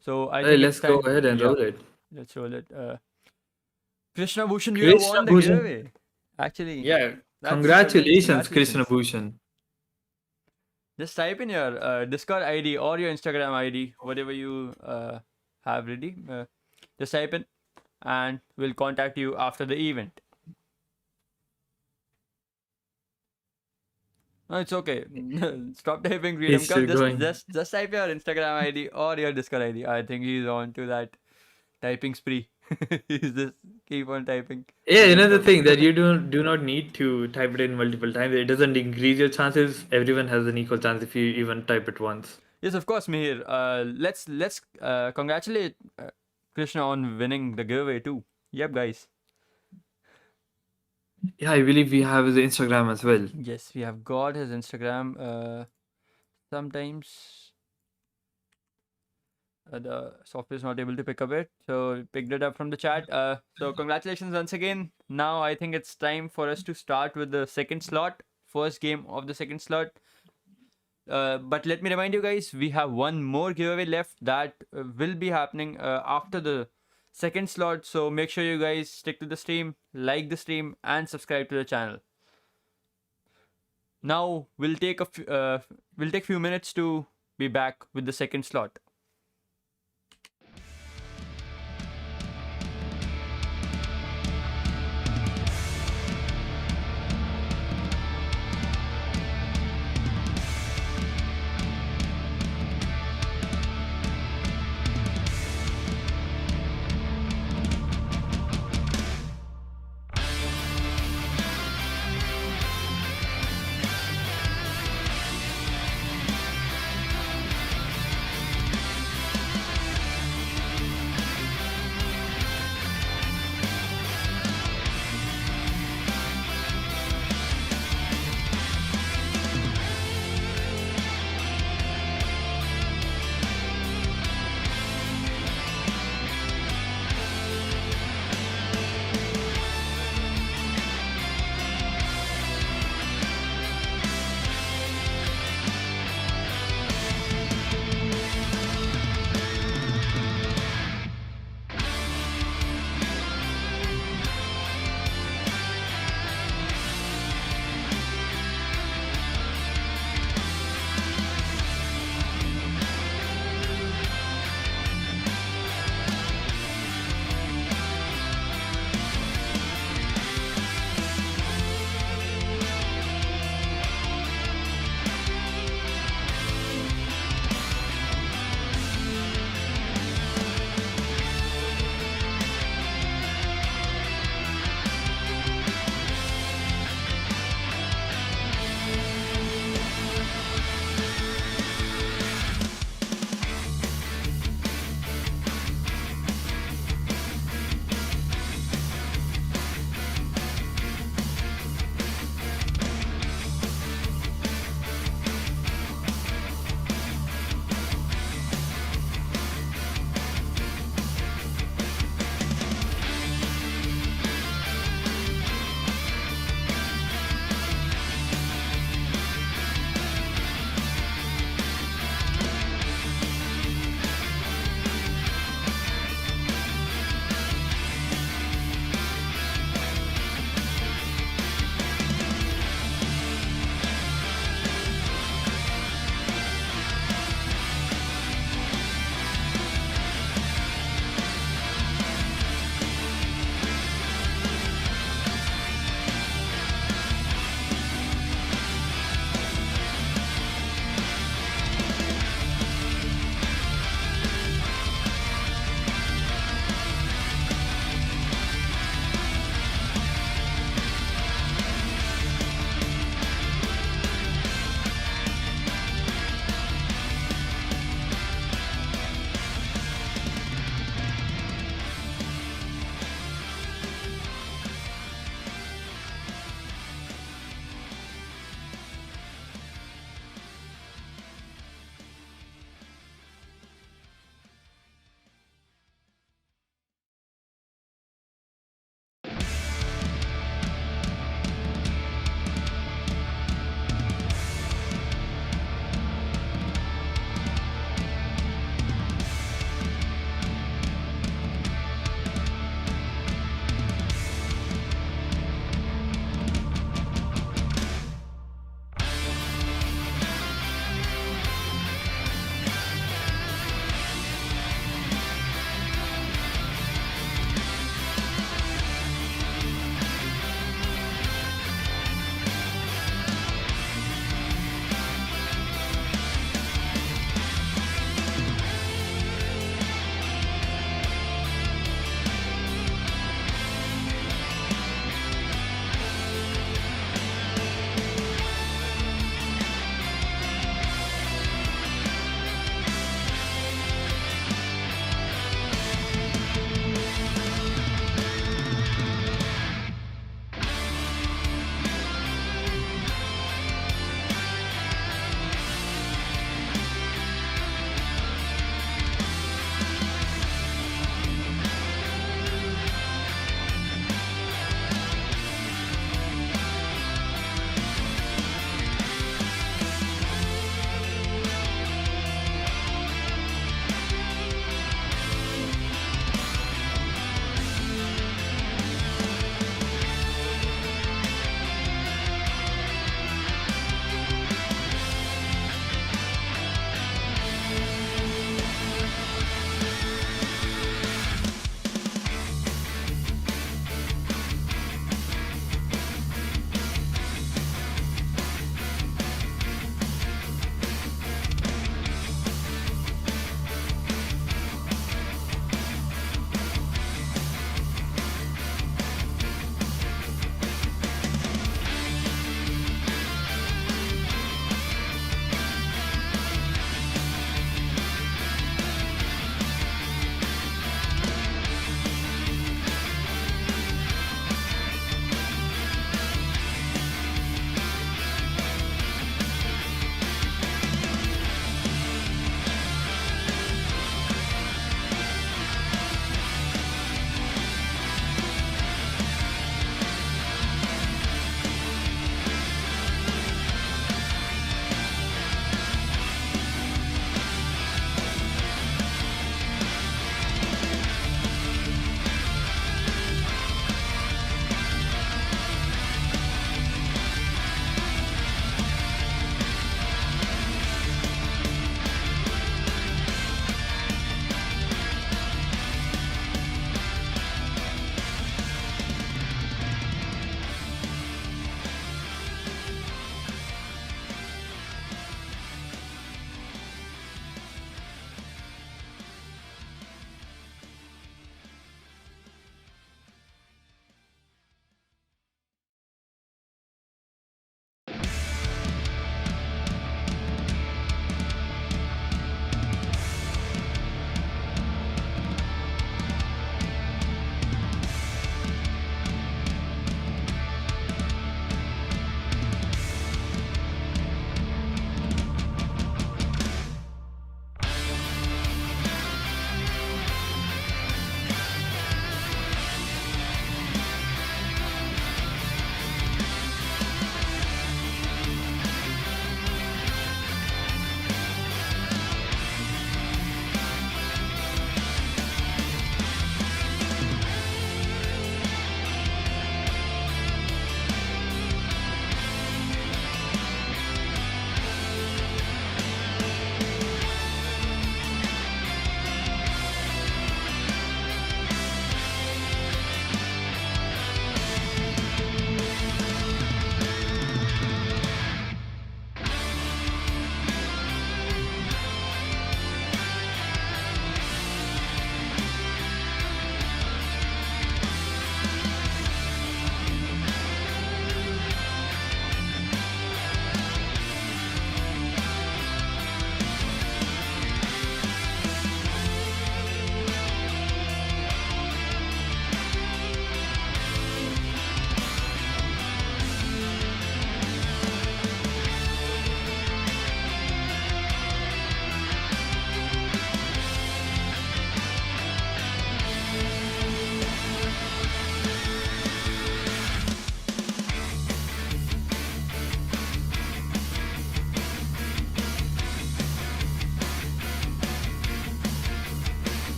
So I Hey, think let's it's time. go ahead and Yeah, roll it. let's roll it. Krishna Bhushan, you have Krishna won the Bhushan. giveaway. Actually, Yeah, that's congratulations, Krishna congratulations. Bhushan. Just type in your Discord ID or your Instagram ID, whatever you have ready. Just type in, and we'll contact you after the event. No, it's okay. Stop typing Freedom He's Cup. still going. Just type your Instagram ID or your Discord ID. I think he's on to that typing spree. He's just keep on typing. Yeah, another thing that you do not need to type it in multiple times. It doesn't increase your chances. Everyone has an equal chance if you even type it once. Yes, of course, Mihir. Let's congratulate Krishna on winning the giveaway too. Yep, guys. Yeah, I believe we have his Instagram as well. Yes, we have got his Instagram. Sometimes the software is not able to pick up it, so we picked it up from the chat. So congratulations once again. Now I think it's time for us to start with the second slot, first game of the second slot. But let me remind you guys, we have one more giveaway left that will be happening after the second slot. So make sure you guys stick to the stream, like the stream, and subscribe to the channel. Now we'll take few minutes to be back with the second slot.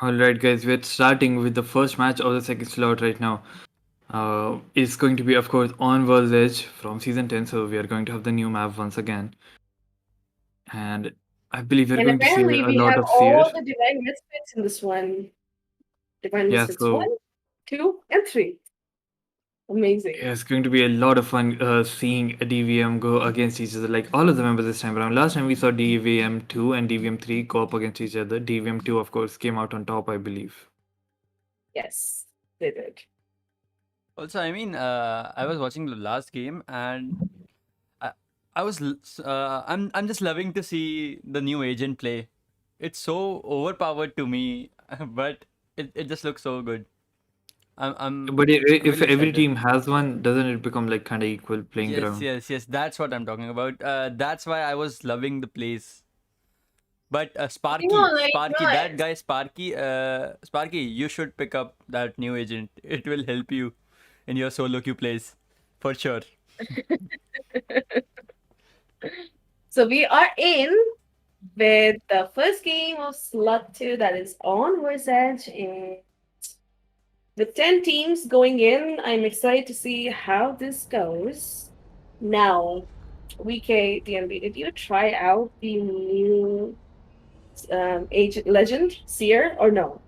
Alright, guys, we're starting with the first match of the second slot right now. It's going to be, of course, on World's Edge from season 10, so we are going to have the new map once again. And I believe we're And going to see apparently a we lot have of Seer. all the Divine Misfits in this one. Divine Yeah, Misfits so 1, 2, and 3. Amazing. yeah, it's going to be a lot of fun seeing a DVM go against each other, like all of the members this time around. Last time we saw DVM 2 and DVM 3 go up against each other. DVM 2, of course, came out on top, I believe. Yes, they did. Also, I mean, I was watching the last game and I, I'm just loving to see the new agent play. It's so overpowered to me, but it just looks so good. But I'm if really every excited. team has one, doesn't it become like kind of equal playing Yes, ground? yes, yes. That's what I'm talking about. That's why I was loving the plays. But that guy Sparky, you should pick up that new agent. It will help you in your solo queue plays, for sure. So we are in with the first game of Slot 2 that is on World's Edge. And with 10 teams going in, I'm excited to see how this goes. Now, VK DMB, did you try out the new Agent Legend Seer or no?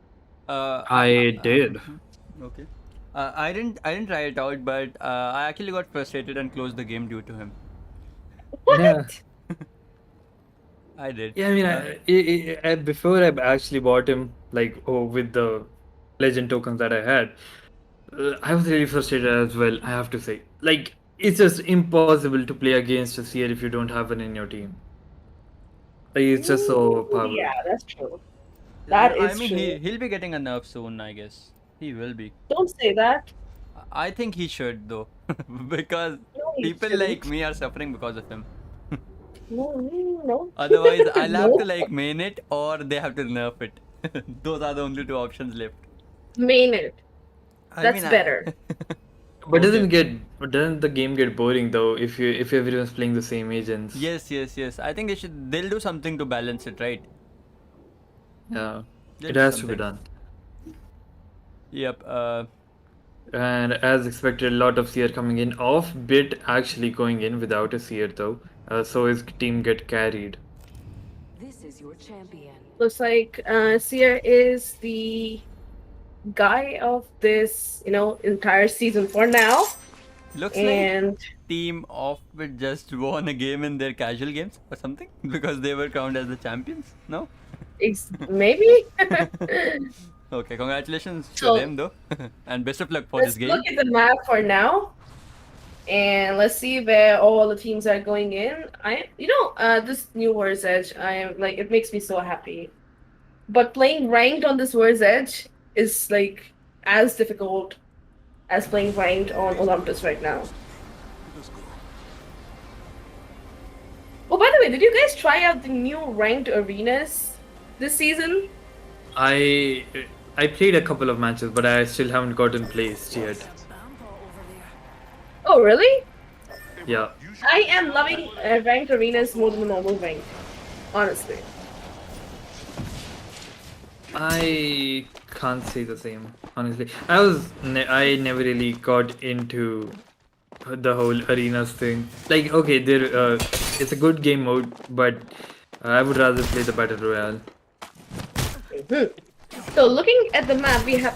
I did. Okay. I didn't try it out, but I actually got frustrated and closed the game due to him. Yeah. What? I did. Yeah, I mean, before I actually bought him, like, with the legend tokens that I had, I was really frustrated as well, I have to say. Like, it's just impossible to play against a seer if you don't have one in your team. Like, it's just so Yeah, powerful. that's true. That I is mean, true. he'll be getting a nerf soon, I guess. He will be. Don't say that. I think he should though, because No, you people like shouldn't. me are suffering because of him. No, no. Otherwise, I'll have No. to like main it or they have to nerf it. Those are the only two options left. Main it. I That's mean, better. But okay. doesn't the game get boring though if everyone's playing the same agents? Yes, yes, yes. I think they'll do something to balance it, right? Yeah, They'll it do has to be something. done. Yep. And as expected, a lot of seer coming in. Off bit actually going in without a seer though. So his team get carried. This is your champion. Looks like Seer is the guy of this, entire season for now. Looks like And team off with just won a game in their casual games or something because they were crowned as the champions. No? maybe. Okay, congratulations to So them though, and best of luck for this let's look game. at the map for now. And let's see where all the teams are going in. This new War's Edge, I am like, it makes me so happy. But playing ranked on this War's Edge is like as difficult as playing ranked on Olympus right now. Oh, by the way, did you guys try out the new ranked arenas this season? I I played a couple of matches, but I still haven't gotten placed yet. Oh, really? Yeah, I am loving ranked arenas more than the normal ranked, honestly. I can't say the same honestly. I never really got into the whole arenas thing. Like, okay, it's a good game mode, but I would rather play the battle royale. So looking at the map, we have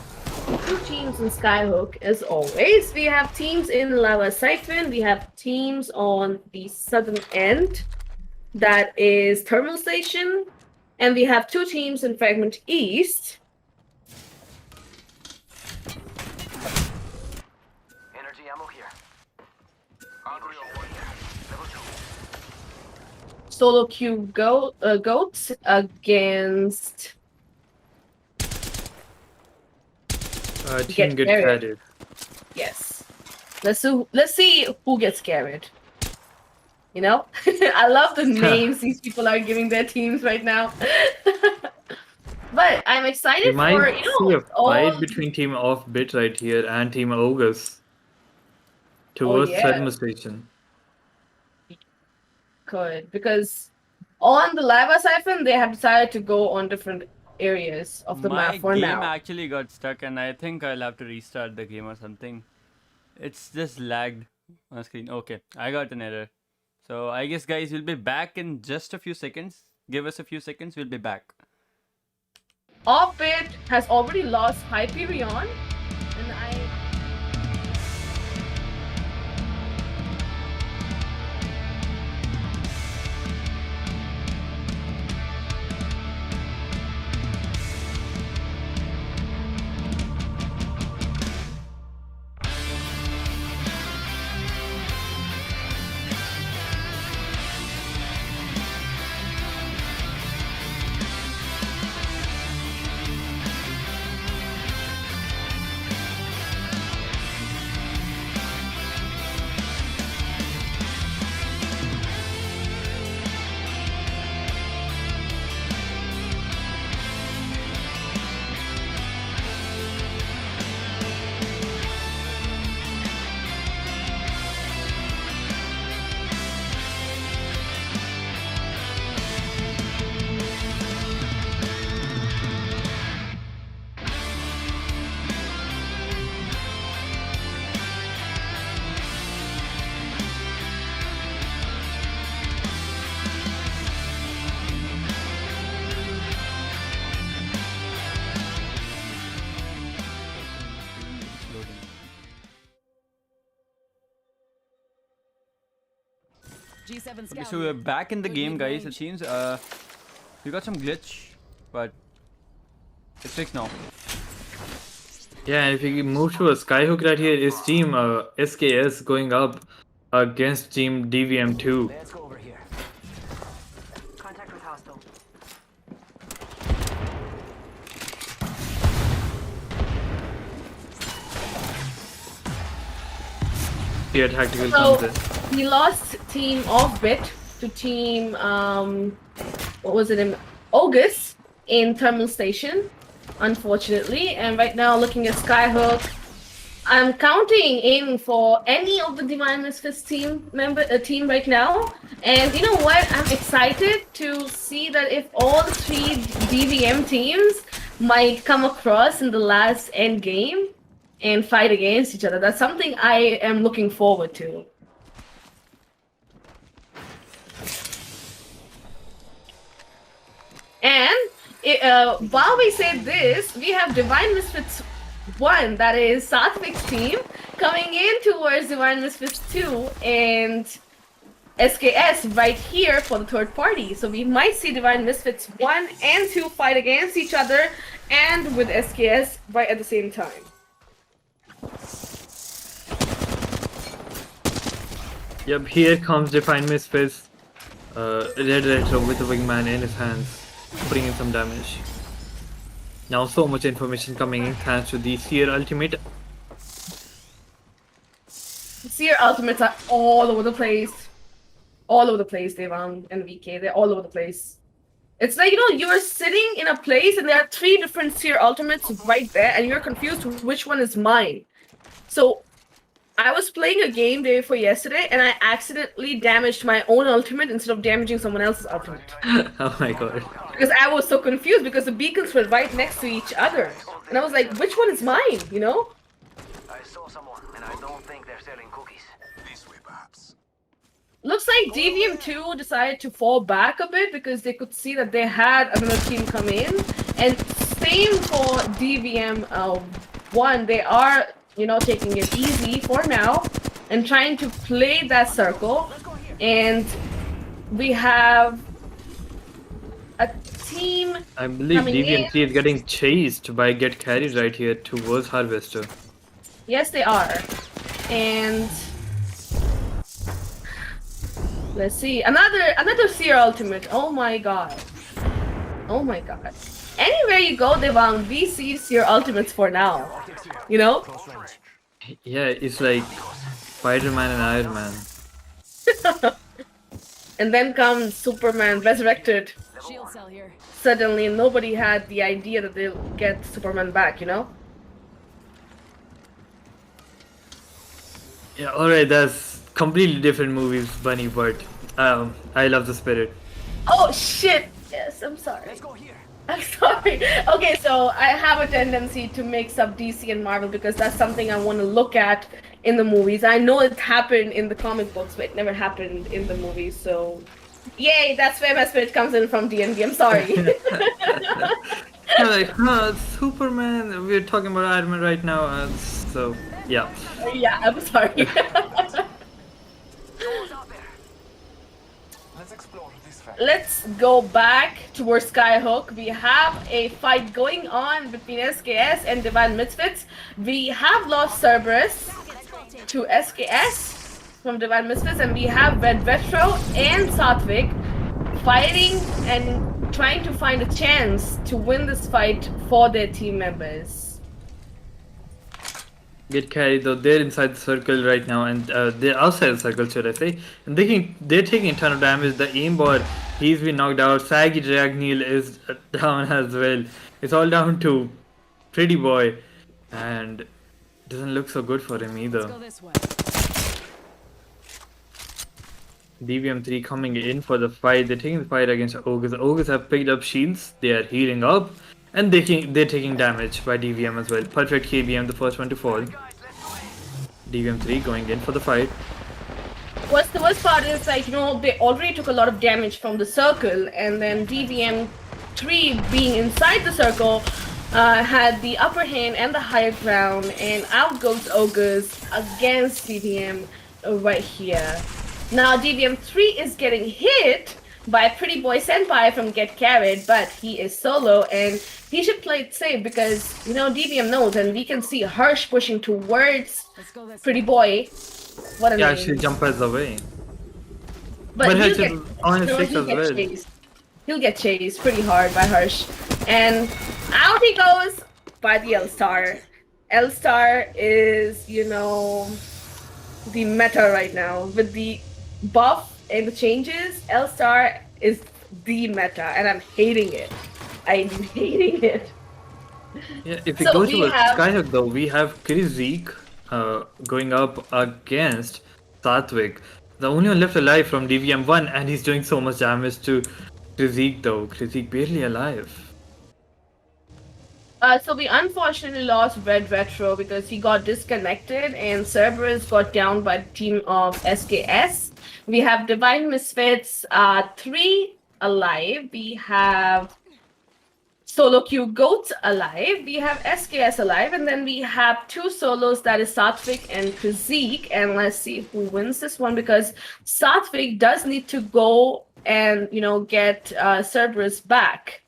two teams in Skyhook as always. We have teams in Lava Siphon. We have teams on the southern end. That is Thermal Station. And we have two teams in Fragment East. Energy ammo here. Unreal one. Level 2. Solo queue goats against Team get carried. carried. Yes. Let's see who gets carried. I love the names these people are giving their teams right now. But I'm We excited might for see a all. fight between Team Off Bit right here and Team August towards yeah. Thermal Station. Could, because on the Lava Siphon they have decided to go on different areas of the My map for game now. actually got stuck, and I think I'll have to restart the game or something. It's just lagged on screen. Okay, I got an error. So I guess, guys, we'll be back in just a few seconds. Give us a few seconds, we'll be back. Orbit has already lost Hyperion, and I. G7 Okay, scout. so we're back in the Good game, guys. It mid-range. seems we got some glitch, but it's fixed now. Yeah, and if we move to a skyhook right here, is team SKS going up against team DVM2. Let's go over here. Contact with hostile. Here tactical So comes in. we lost team Orbit to team what was it in August in Thermal Station, unfortunately. And right now looking at Skyhook, I'm counting in for any of the Divine Misfits team right now. And you know what? I'm excited to see that if all the three DVM teams might come across in the last end game and fight against each other. That's something I am looking forward to. And while we say this, we have Divine Misfits 1, that is Satvik's team, coming in towards Divine Misfits 2 and SKS right here for the third party. So we might see Divine Misfits 1 and 2 fight against each other and with SKS right at the same time. Yep, here comes Define Misfits. Red Retro with a wingman in his hands, putting in some damage. Now so much information coming in thanks to the Seer ultimate. Seer ultimates are all over the place. All over the place, Devang and VK. They're all over the place. It's like, you're sitting in a place and there are 3 different Seer ultimates right there and you're confused which one is mine. So, I was playing a game day for yesterday and I accidentally damaged my own ultimate instead of damaging someone else's ultimate. Oh my god. Because I was so confused because the beacons were right next to each other. And I was like, which one is mine, I saw someone, and I don't think they're selling cookies. This way, perhaps. Looks like DVM2 decided to fall back a bit because they could see that they had another team come in. And same for DVM1, they are, taking it easy for now and trying to play that circle. And we have a team I believe coming DVM3 is getting chased by Get Carried right here towards Harvester. Yes, they are. And let's see. Another Seer ultimate. Oh my god. Oh my god. Anywhere you go, Devang, we see Seer ultimates for now. Close range. Yeah, it's like Spider-Man and Iron Man. And then comes Superman resurrected. Shield cell here. Suddenly, nobody had the idea that they'll get Superman back, Yeah, alright, that's completely different movies, Bunny, but I love the spirit. Oh shit! Yes, I'm sorry. Let's go here. I'm sorry. Okay, so I have a tendency to mix up DC and Marvel because that's something I want to look at in the movies. I know it happened in the comic books, but it never happened in the movies. So, yay, that's where my spirit comes in from D&D. I'm sorry. Like, Superman. We're talking about Iron Man right now, so yeah. Yeah, I'm sorry. Doors out there. Let's explore this fact. Let's go back towards Skyhook. We have a fight going on between SKS and Divine Misfits. We have lost Cerberus to SKS from Divine Misfits, and we have Red Retro and Satvik fighting and trying to find a chance to win this fight for their team members. Get carried though. They're inside the circle right now, and they're outside the circle, should I say? And they're taking a ton of damage. The aimbot, he's been knocked out. Saggy Dragneel is down as well. It's all down to Pretty Boy, and doesn't look so good for him either. Go this way. DVM3 coming in for the fight. They're taking the fight against Ogres. Ogres have picked up shields. They are healing up. And they're taking damage by DVM as well. Perfect KBM, the first one to fall. DVM3 going in for the fight. What's the worst part is, like, they already took a lot of damage from the circle, and then DVM3 being inside the circle had the upper hand and the higher ground, and out goes Ogres against DVM right here. Now DVM3 is getting hit by Pretty Boy Senpai from Get Carried, but he is solo and he should play it safe because, DVM knows, and we can see Harsh pushing towards Let's go this Pretty Boy. What a Yeah, name. she'll jump us away. But Harsh he'll is on his six he'll as get well. chased. He'll get chased pretty hard by Harsh. And out he goes by the L-Star. L-Star is, the meta right now. With the buff and the changes, L-Star is the meta, and I'm hating it. I'm hating it. Yeah, if we So go we to a have- Skyhook though, we have Krizik going up against Satvik. The only one left alive from DVM1, and he's doing so much damage to Krizik though. Krizik barely alive. So we unfortunately lost Red Retro because he got disconnected, and Cerberus got down by the team of SKS. We have Divine Misfits 3 alive. We have Solo Q Goats alive. We have SKS alive, and then we have 2 solos, that is Satvik and Krizik. And let's see who wins this one, because Satvik does need to go and get Cerberus back.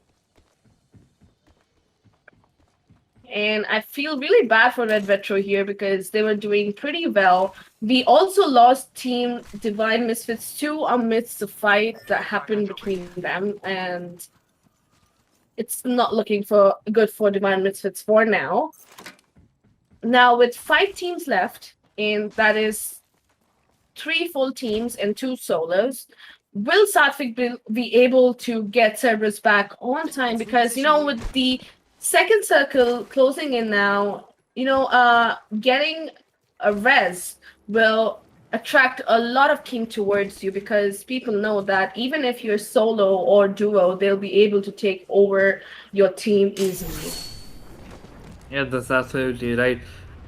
And I feel really bad for Red Retro here because they were doing pretty well. We also lost Team Divine Misfits 2 amidst the fight that happened between them, and it's not looking good for Divine Misfits for now. Now, with 5 teams left, and that is 3 full teams and 2 solos, will Satvik be able to get Cerberus back on time? Because, with the second circle closing in now, getting a res will attract a lot of team towards you, because people know that even if you're solo or duo, they'll be able to take over your team easily. Yeah, that's absolutely right.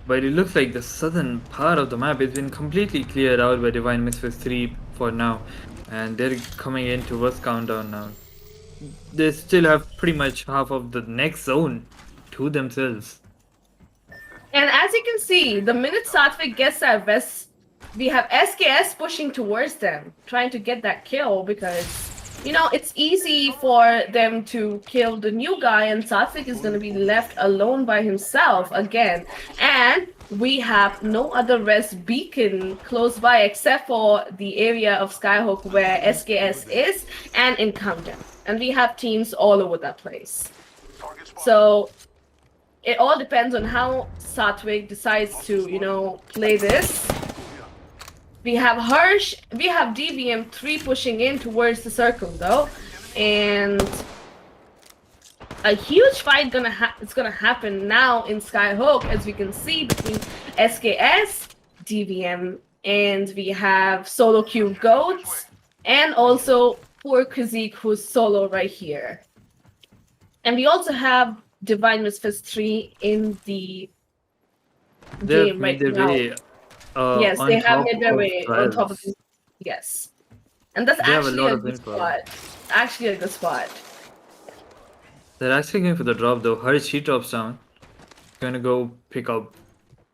But it looks like the southern part of the map has been completely cleared out by Divine Misfits 3 for now. And they're coming in towards countdown now. They still have pretty much half of the next zone to themselves. And as you can see, the minute Satvik gets that vest, we have SKS pushing towards them, trying to get that kill, because, it's easy for them to kill the new guy, and Satvik is going to be left alone by himself again. And we have no other rest beacon close by except for the area of Skyhook where SKS is, and in Countdown. And we have teams all over that place. So it all depends on how Satvik decides to, play this. We have Harsh, we have DVM3 pushing in towards the circle though, and a huge fight is gonna happen now in Skyhook, as we can see, between SKS, DVM, and we have Solo Q Goats, and also poor Krizik, who's solo right here. And we also have Divine Misfits 3 in the They have game made right their now. way Yes, on they have top made their of way on top of trials. this. Yes. And that's They have a actually lot a of good info. spot. Actually a good spot. They're actually going for the drop though. Hurry, she drops down. Gonna go pick up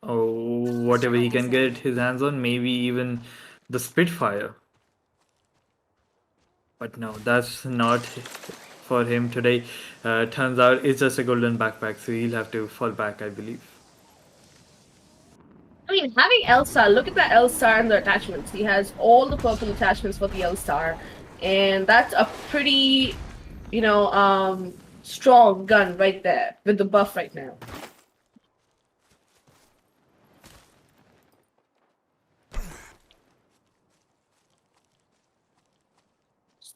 whatever he can get his hands on, maybe even the Spitfire. But no, that's not for him today. Turns out it's just a golden backpack, so he'll have to fall back, I believe. I mean, having L-Star, look at the L-Star and the attachments. He has all the purple attachments for the L-Star. And that's a pretty, strong gun right there with the buff right now.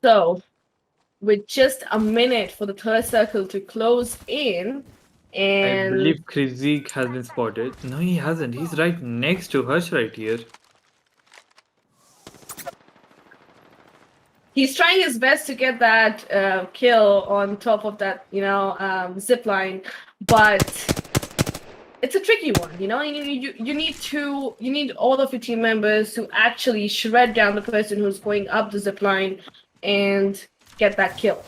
So, with just a minute for the third circle to close in, I and believe Krizik has been spotted. No, he hasn't. He's right next to Hush right here. he's trying his best to get that kill on top of that, zip line, but it's a tricky one. You need all of your team members to actually shred down the person who's going up the zip line and get that kill.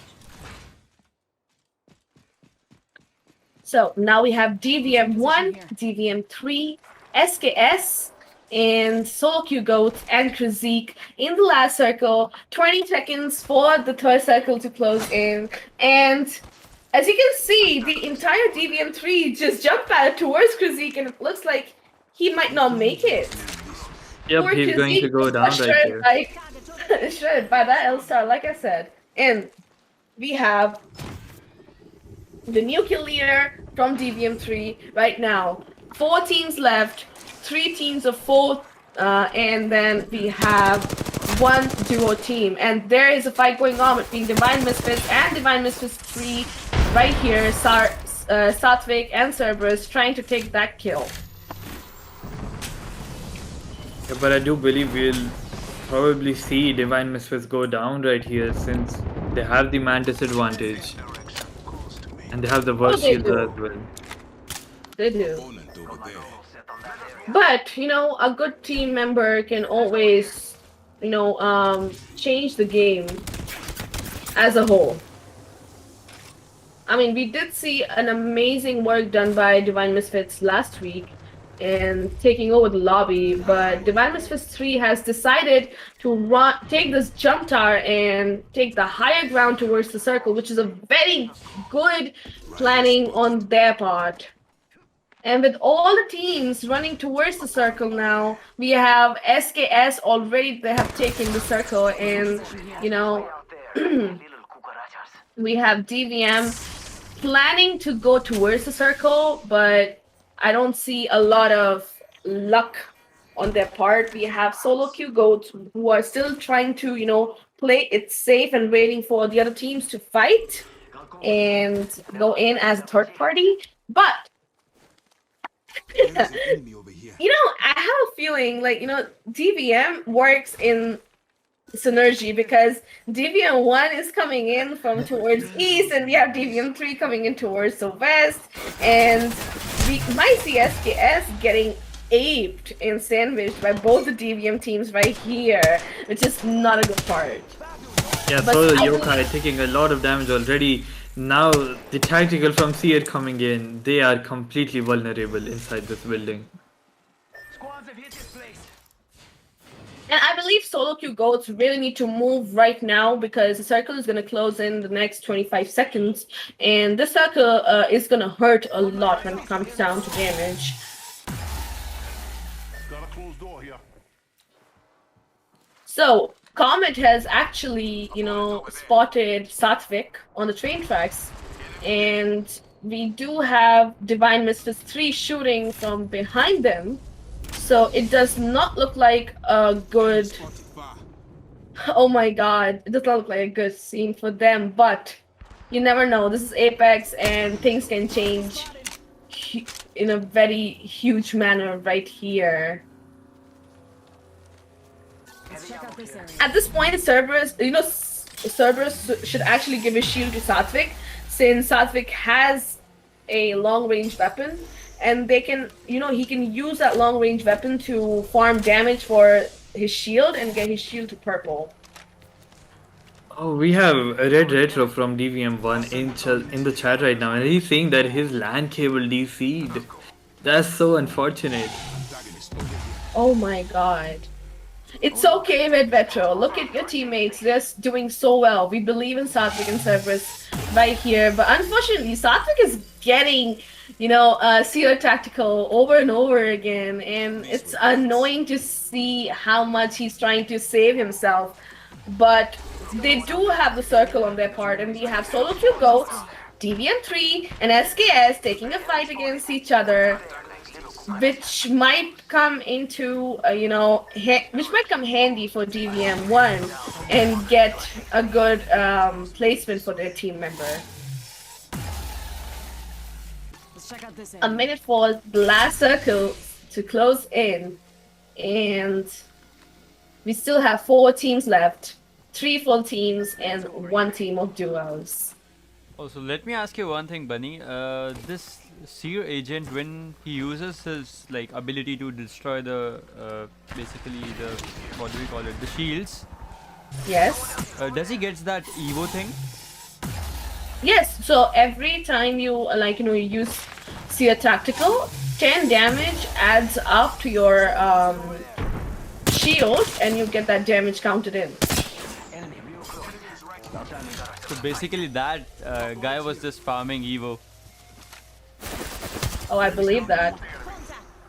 So now we have DVM1, DVM3, SKS, and Solo Q Goat and Krizik in the last circle. 20 seconds for the third circle to close in. And as you can see, the entire DVM3 just jumped out towards Krizik, and it looks like he might not make it. Yep, Poor he's going to Krizik go was down right here. shredded by that L-Star, like I said. And we have the new kill leader from DVM3 right now. 4 teams left, 3 teams of 4, and then we have 1 duo team. And there is a fight going on between Divine Misfits and Divine Misfits 3 right here. Satvik and Cerberus trying to take that kill. Yeah, but I do believe we'll probably see Divine Misfits go down right here since they have the man disadvantage. And they have the worst they shields do. as well. They do. Opponent over there. But, a good team member can always, change the game as a whole. I mean, we did see an amazing work done by Divine Misfits last week and taking over the lobby, but Divine Misfits 3 has decided to take this jump tower and take the higher ground towards the circle, which is a very good planning on their part. And with all the teams running towards the circle now, we have SKS already, they have taken the circle, and, we have DVM planning to go towards the circle, but I don't see a lot of luck on their part. We have Solo Q Goats who are still trying to, play it safe and waiting for the other teams to fight and go in as a third party. But There is an enemy over here. I have a feeling like, DVM works in synergy because DVM1 is coming in from towards east and we have DVM3 coming in towards the west, and we might see SKS getting aped and sandwiched by both the DVM teams right here, which is not a good part. Yeah, But so the I Yokai taking a lot of damage already. Now the tactical from Seer coming in, they are completely vulnerable inside this building. Squads have hit this place. And I believe Solo Q Goats really need to move right now because the circle is going to close in the next 25 seconds. And this circle is going to hurt a lot when it comes down to damage. Got a closed door here. So, Comet has actually, spotted Satvik on the train tracks. And we do have Divine Misfits 3 shooting from behind them. So it does not look like a good... Oh my god, it does not look like a good scene for them, but you never know. This is Apex and things can change in a very huge manner right here. Let's check out this area. At this point, Cerberus should actually give a shield to Satvik since Satvik has a long range weapon, and they can, he can use that long range weapon to farm damage for his shield and get his shield to purple. Oh, we have a Red Retro from DVM1 in the chat right now, and he's saying that his LAN cable DC'd. That's so unfortunate. Oh my god. It's okay, Red Retro. Look at your teammates. They're doing so well. We believe in Satvik and Cerberus right here. But unfortunately, Satvik is getting, Seer Tactical over and over again. And it's annoying to see how much he's trying to save himself. But they do have the circle on their part. And we have Solo Q Goats, DVM3, and SKS taking a fight against each other, which might come into which might come handy for DVM1 and get a good placement for their team member. Let's check out this A minute for the last circle to close in, and we still have 4 teams left, 3 full teams and 1 team of duos. Also, let me ask you one thing, Bunny. This Seer agent, when he uses his ability to destroy the basically the what do we call it, the shields, Yes. does he get that Evo thing? Yes, so every time you you use Seer Tactical, 10 damage adds up to your shield, and you get that damage counted in. So basically, that guy was just farming Evo. Oh, I believe that.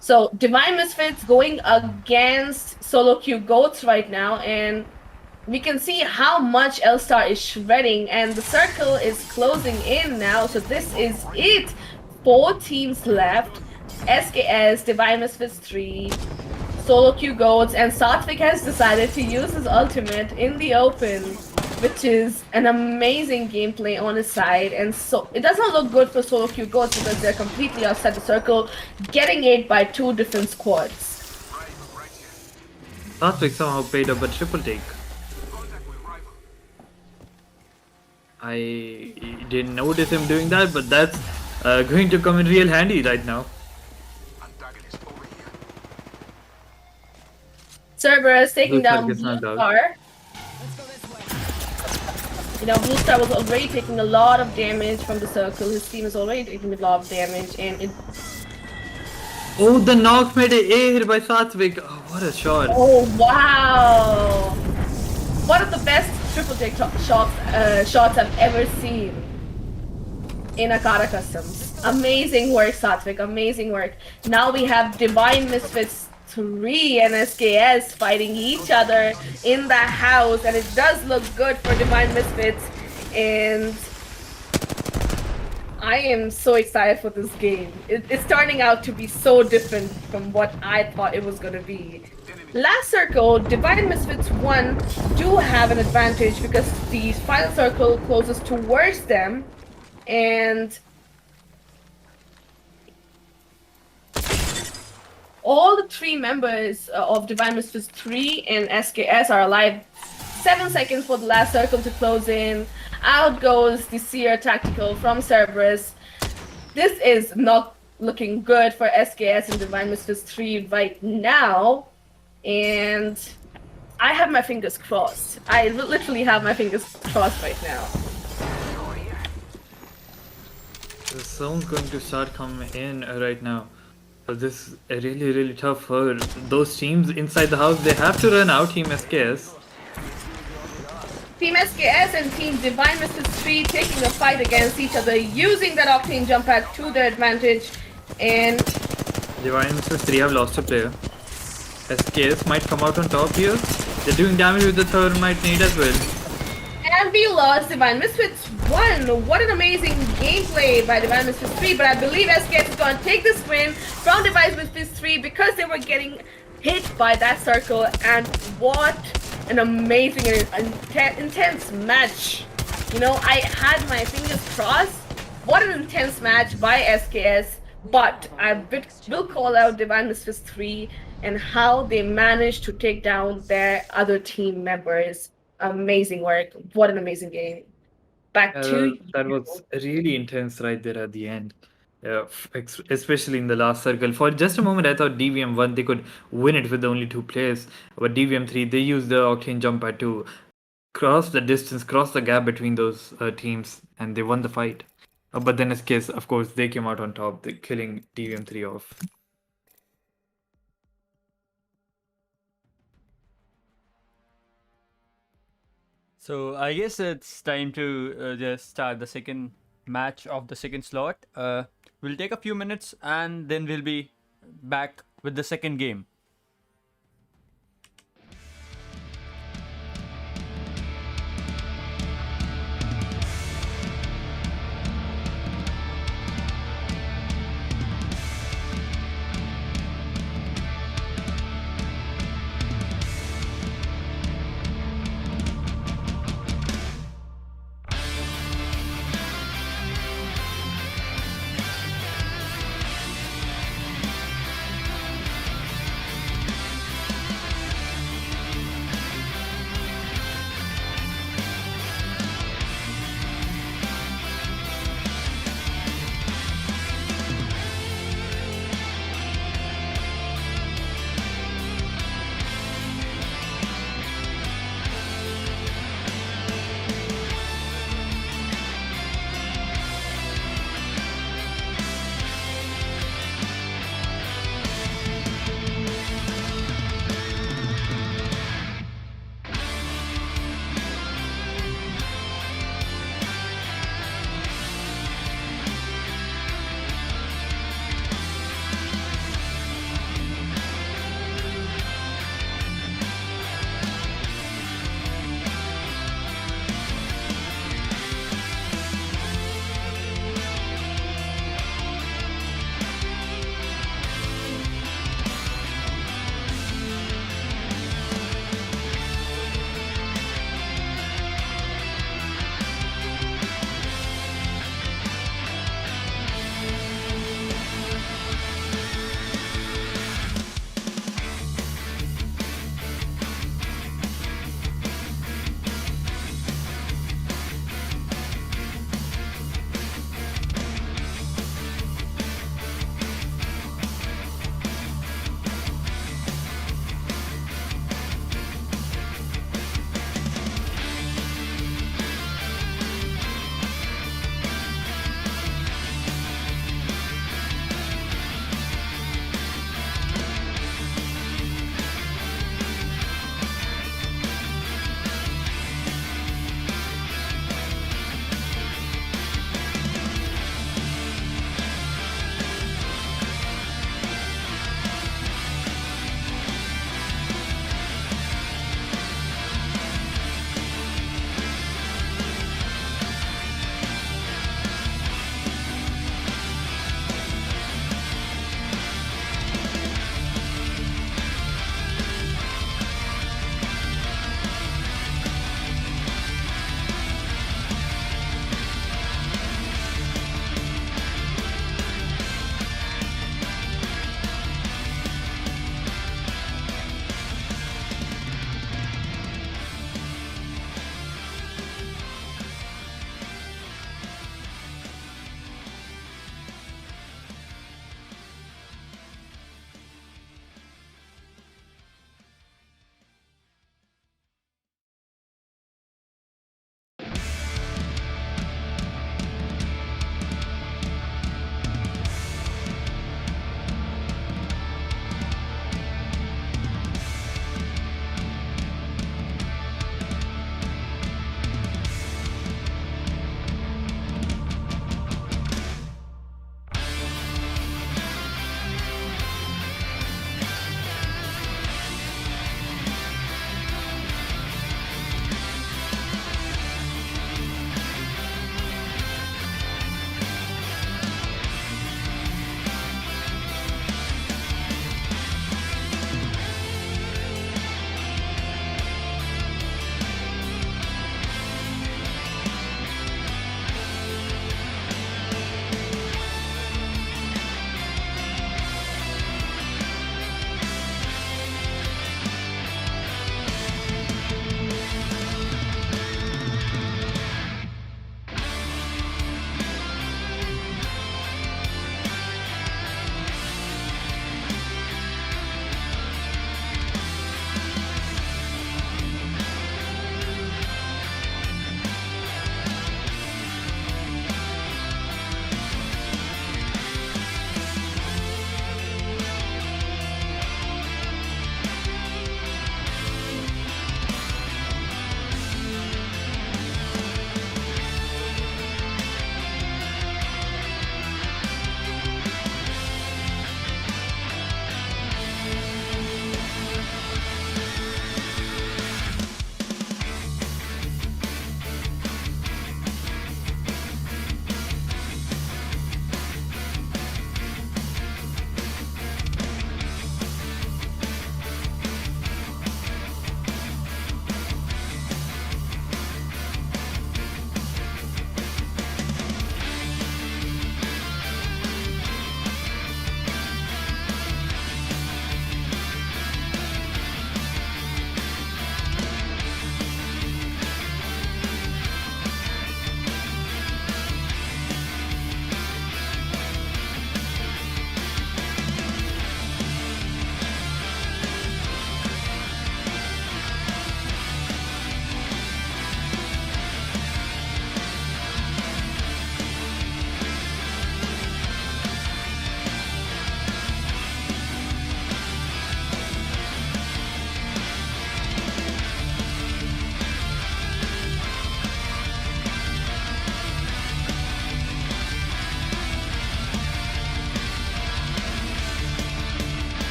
So Divine Misfits going against Solo Q Goats right now, and we can see how much L-Star is shredding, and the circle is closing in now. So this is it. 4 teams left. SKS, Divine Misfits 3, Solo Q Goats, and Satvik has decided to use his ultimate in the open, which is an amazing gameplay on his side. And so it does not look good for Solo Q Goats because they're completely outside the circle, getting it by 2 different squads. Satvik somehow played up a triple take. I didn't notice him doing that, but that's going to come in real handy right now. Cerberus taking Blue Star down gets Blue knocked out. Star. Blue Star was already taking a lot of damage from the circle. His team is already taking a lot of damage, and it. Oh, the knock made it air by Satvik. Oh, what a shot. Oh wow! One of the best triple take shots I've ever seen in Akada Customs. Amazing work, Satvik. Amazing work. Now we have Divine Misfits 3 and SKS fighting each other in the house, and it does look good for Divine Misfits, and I am so excited for this game. It's turning out to be so different from what I thought it was going to be. Last circle, Divine Misfits 1 do have an advantage because the final circle closes towards them, and all the 3 members of Divine Misfits 3 and SKS are alive. 7 seconds for the last circle to close in. Out goes the Seer Tactical from Cerberus. This is not looking good for SKS and Divine Misfits 3 right now. And I have my fingers crossed. I literally have my fingers crossed right now. The zone's going to start coming in right now. So this is really, really tough for those teams inside the house. They have to run out Team SKS. Team SKS and Team Divine Misfits 3 taking a fight against each other, using that Octane jump pad to their advantage. And Divine Misfits 3 have lost a player. SKS might come out on top here. They're doing damage with the Thermite Nade as well. And we lost Divine Misfits 1. What an amazing gameplay by Divine Misfits 3. But I believe SKS is going to take this win from Divine Misfits 3 because they were getting hit by that circle. And what an amazing and intense match. I had my fingers crossed. What an intense match by SKS. But I will call out Divine Misfits 3 and how they managed to take down their other team members. Amazing work. What an amazing game. back to That you. was really intense right there at the end. Especially in the last circle. For just a moment, I thought DVM1 they could win it with only two players, but DVM3 they used the Octane jump pad to cross the distance, cross the gap between those teams, and they won the fight. But then, as case, of course, they came out on top, killing DVM3 off. So I guess it's time to just start the second match of the second slot. We'll take a few minutes and then we'll be back with the second game.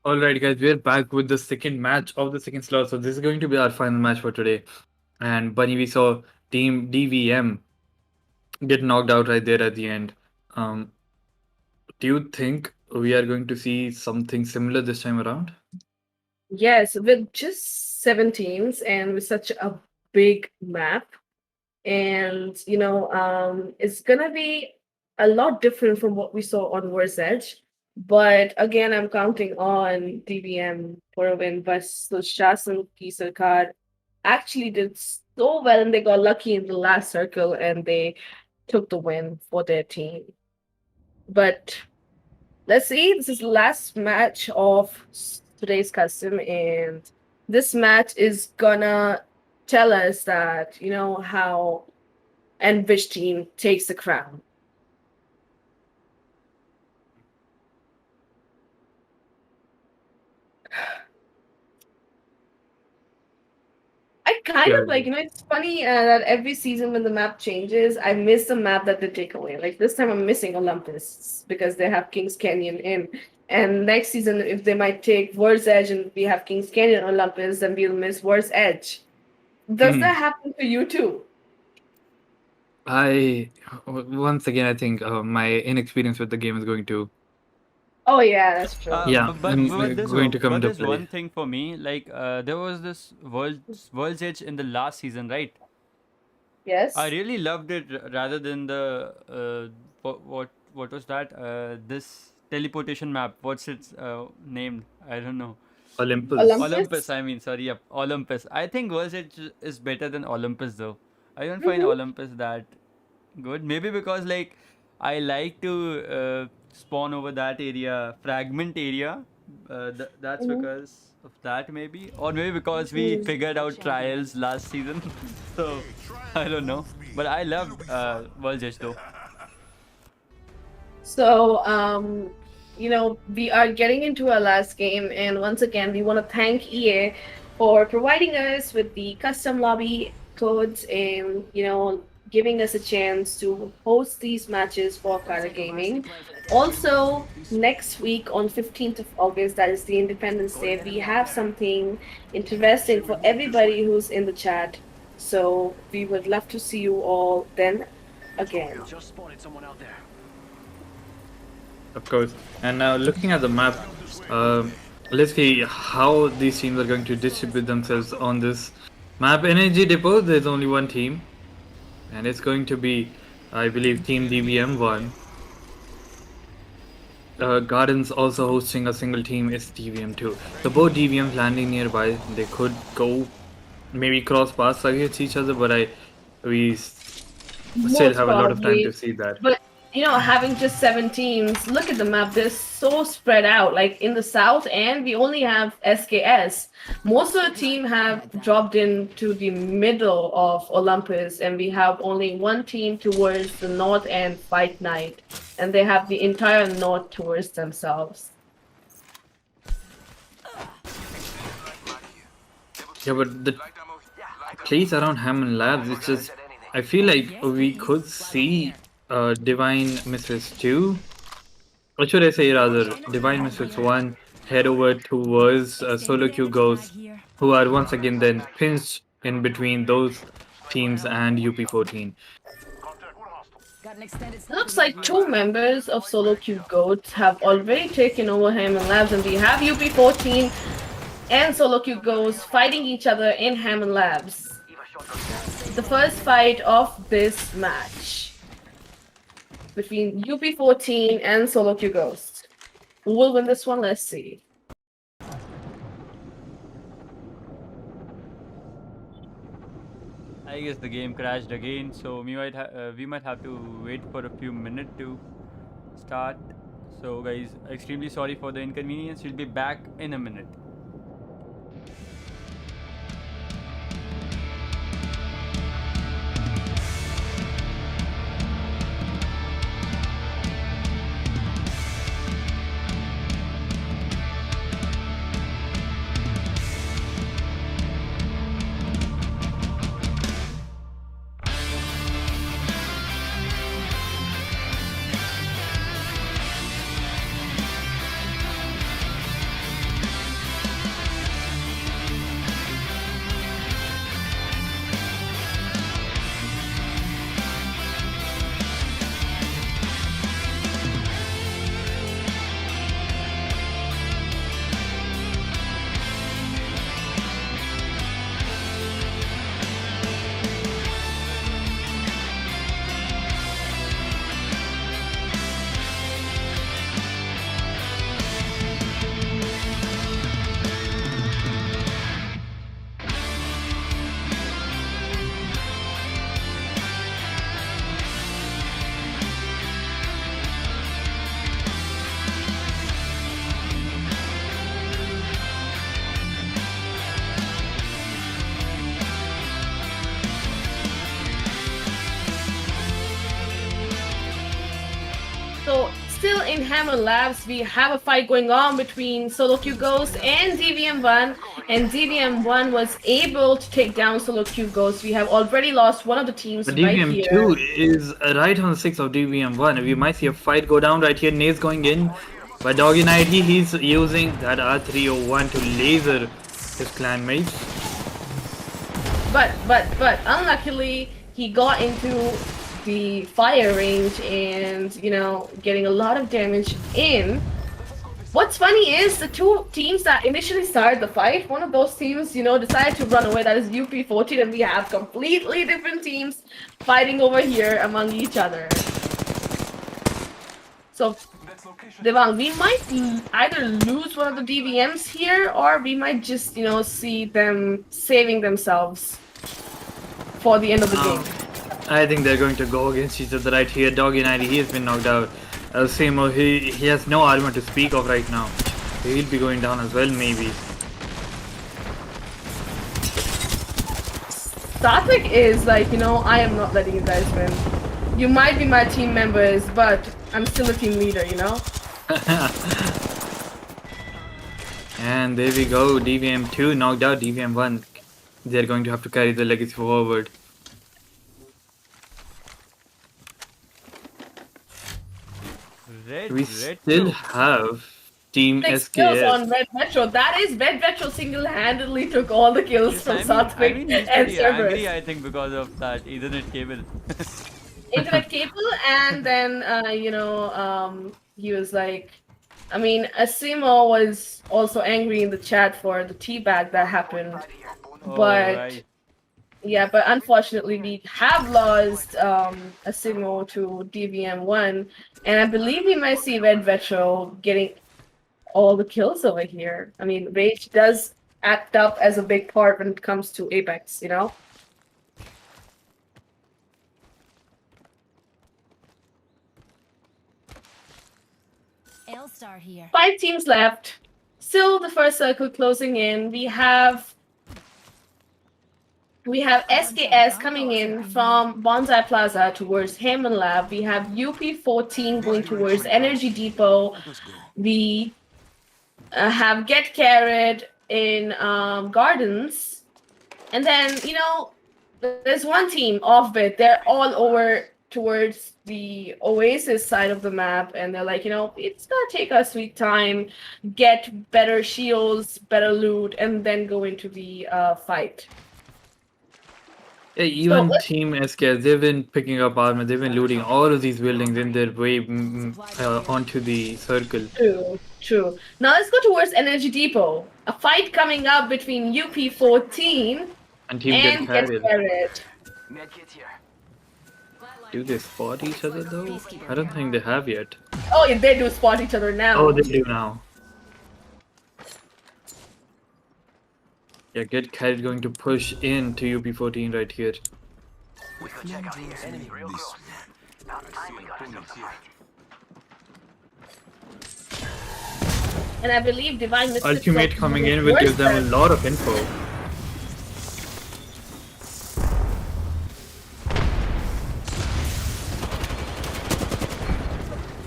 All right, guys, we're back with the second match of the second slot. So this is going to be our final match for today. And Bunny, we saw Team DVM get knocked out right there at the end. Um, do you think we are going to see something similar this time around? Yes, with just 7 teams and with such a big map, and it's gonna be a lot different from what we saw on World's Edge. But again, I'm counting on DBM for a win. But so Shasan Kisarkar actually did so well, and they got lucky in the last circle, and they took the win for their team. But let's see, this is the last match of today's custom, and this match is gonna tell us that how and which team takes the crown. I kind Yeah. of it's funny that every season when the map changes, I miss the map that they take away. Like this time, I'm missing Olympus because they have Kings Canyon in. And next season, if they might take World's Edge and we have Kings Canyon Olympus, then we'll miss World's Edge. Does that happen to you too? Once again, I think my inexperience with the game is going to, Oh yeah, that's true. yeah, going to come but into there's play. one thing for me. Like there was this World's Edge in the last season, right? Yes. I really loved it rather than the what was that? This teleportation map. What's its named? I don't know. Olympus. Olympus. I mean, sorry, yep, Olympus. I think World's Edge is better than Olympus though. I don't find Mhm. Olympus that good. Maybe because like I like to spawn over that area, fragment area. That's Mhm. because of that maybe, or maybe because we figured out trials last season. So I don't know, but I loved World's Edge though. So, we are getting into our last game, and once again, we want to thank EA for providing us with the custom lobby codes and, giving us a chance to host these matches for Akada Gaming. Also, next week on 15th of August, that is the Independence Day, we have something interesting for everybody who's in the chat. So, we would love to see you all then again. Just spotted someone out there. Of course. And now looking at the map, let's see how these teams are going to distribute themselves on this map. Energy Depot, there's only one team. And it's going to be, I believe, Team DBM 1. Gardens also hosting a single team is DVM 2. So both DVMs landing nearby, they could go maybe cross paths against each other, but we still Most have a lot of time probably. to see that. But having just 7 teams, look at the map. They're so spread out. Like in the south, and we only have SKS. Most of the team have dropped into the middle of Olympus, and we have only one team towards the north and Fight Night, and they have the entire north towards themselves. Yeah, but the place around Hammond Labs, it's just, I feel like we could see Divine Misfits 2, or should I say rather, Divine Misfits 1 head over towards Solo Q Ghosts, who are once again then pinched in between those teams and UP14. Looks like 2 members of Solo Q Goats have already taken over Hammond Labs, and we have UP14 and Solo Q Ghosts fighting each other in Hammond Labs. The first fight of this match between UP14 and Solo Q Ghost. Who will win this one? Let's see. I guess the game crashed again, so we might have to wait for a few minutes to start. So guys, extremely sorry for the inconvenience. We'll be back in a minute. in Hammer Labs, we have a fight going on between Solo Q Ghost and DVM1, and DVM1 was able to take down Solo Q Ghost. We have already lost one of the teams But right here. DVM2 is right on the 6 of DVM1. We might see a fight go down right here. Naze going in. But Doggy Knight, he's using that R301 to laser his clanmates. But unluckily, he got into the fire range and, you know, getting a lot of damage in. What's funny is the two teams that initially started the fight, one of those teams, you know, decided to run away. That is UP14, and we have completely different teams fighting over here among each other. So, Devang, we might either lose one of the DVMs here, or we might just, you know, see them saving themselves for the end of the game. I think they're going to go against each other right here. Doggy Knight, he has been knocked out. Simo, he has no armor to speak of right now. He'll be going down as well, maybe. Satvik is like, you know, I am not letting you guys win. You might be my team members, but I'm still a team leader, you know? And there we go. DVM2 knocked out DVM1. They're going to have to carry the legacy forward. We still have Team 6 kills SKS. on Red Metro. That is, Red Metro single-handedly took all the kills from I Satvik mean, he's and pretty Cerberus. angry, I think, because of that Ethernet cable. Internet cable, and then, you know, he was like, I mean, Asimo was also angry in the chat for the teabag that happened. Oh, But right. yeah, but unfortunately we have lost Asimo to DVM1, and I believe we might see Red Retro getting all the kills over here. I mean, Rage does act up as a big part when it comes to Apex, you know? L-Star here. 5 teams left. Still the first circle closing in. We have SKS coming in from Bonsai Plaza towards Hammond Lab. We have UP14 going towards Energy Depot. Let's go. We have Get Carrot in Gardens. And then, you know, there's one team off bit. They're all over towards the Oasis side of the map, and they're like, you know, it's gonna take us sweet time, get better shields, better loot, and then go into the fight. Yeah, even So- Team SKS, they've been picking up armor, they've been looting all of these buildings in their way onto the circle. True. Now let's go towards Energy Depot. A fight coming up between UP14 And Team and Get Get Carried. Carrot. Medkit here. Do they spot each other though? I don't think they have yet. Oh, yeah, they do spot each other now. Oh, they do now. Yeah, Get Carried going to push into UP14 right here. We could check out here. Enemy real This close. About time we got opponent ourselves a here. fight. And I believe Divine Misfits Ultimate also coming moving in will towards give them a them. lot of info.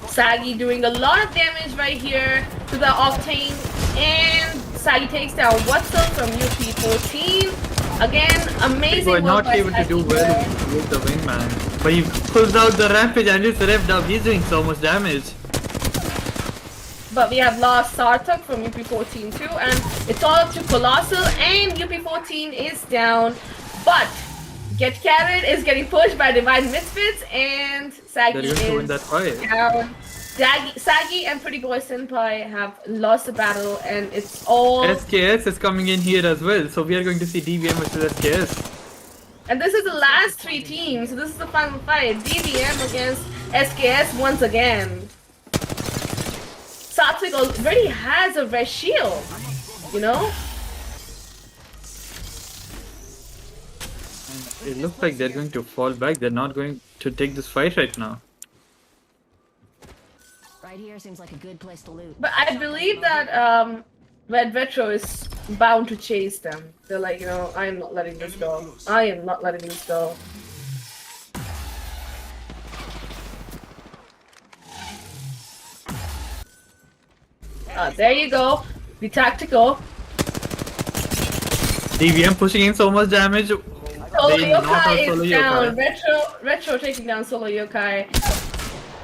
Saggy doing a lot of damage right here to the Octane, and Saggy takes down Whatzel from UP14. Again, amazing They were work not by able to Saggy do well there. with the wingman. But he pulls out the rampage and it's revved up. He's doing so much damage. But we have lost Sarthak from UP14 too, and it's all up to Colossal, and UP14 is down. But Get Carrot is getting pushed by Divine Misfits, and Saggy They're going to win is that fight. down. Saggy and Pretty Boy Senpai have lost the battle, and it's all. SKS is coming in here as well, so we are going to see DVM versus SKS. And this is the last 3 teams, so this is the final fight. DVM against SKS once again. Satvik already has a red shield, you know? It looks like they're going to fall back. They're not going to take this fight right now. Right here seems like a good place to loot. But I believe that Red Retro is bound to chase them. They're like, you know, I am not letting this go. I am not letting this go. There you go. Be tactical. DVM pushing in so much damage. Solo They knock out Yokai Solo is down. Yokai. Retro taking down Solo Yokai.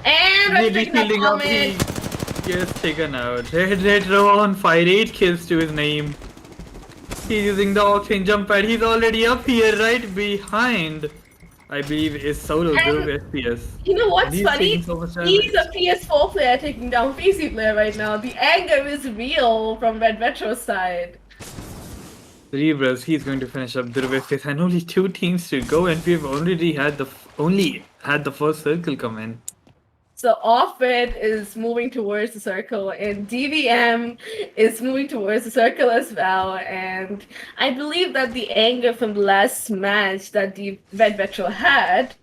And They Retro be taking down killing up. Comet. He gets taken out. Red Retro on fire. 8 kills to his name. He's using the Octane jump pad. He's already up here, right behind. I believe is Solo And- 0 FPS. You know what's And he's funny? taking so much He's damage. a PS4 player taking down PC player right now. The anger is real from Red Retro's side. Rebros, he's going to finish up the FPS and only 2 teams to go, and we've already had the first circle come in. So Offred is moving towards the circle, and DVM is moving towards the circle as well. And I believe that the anger from the last match that the Red Retro had,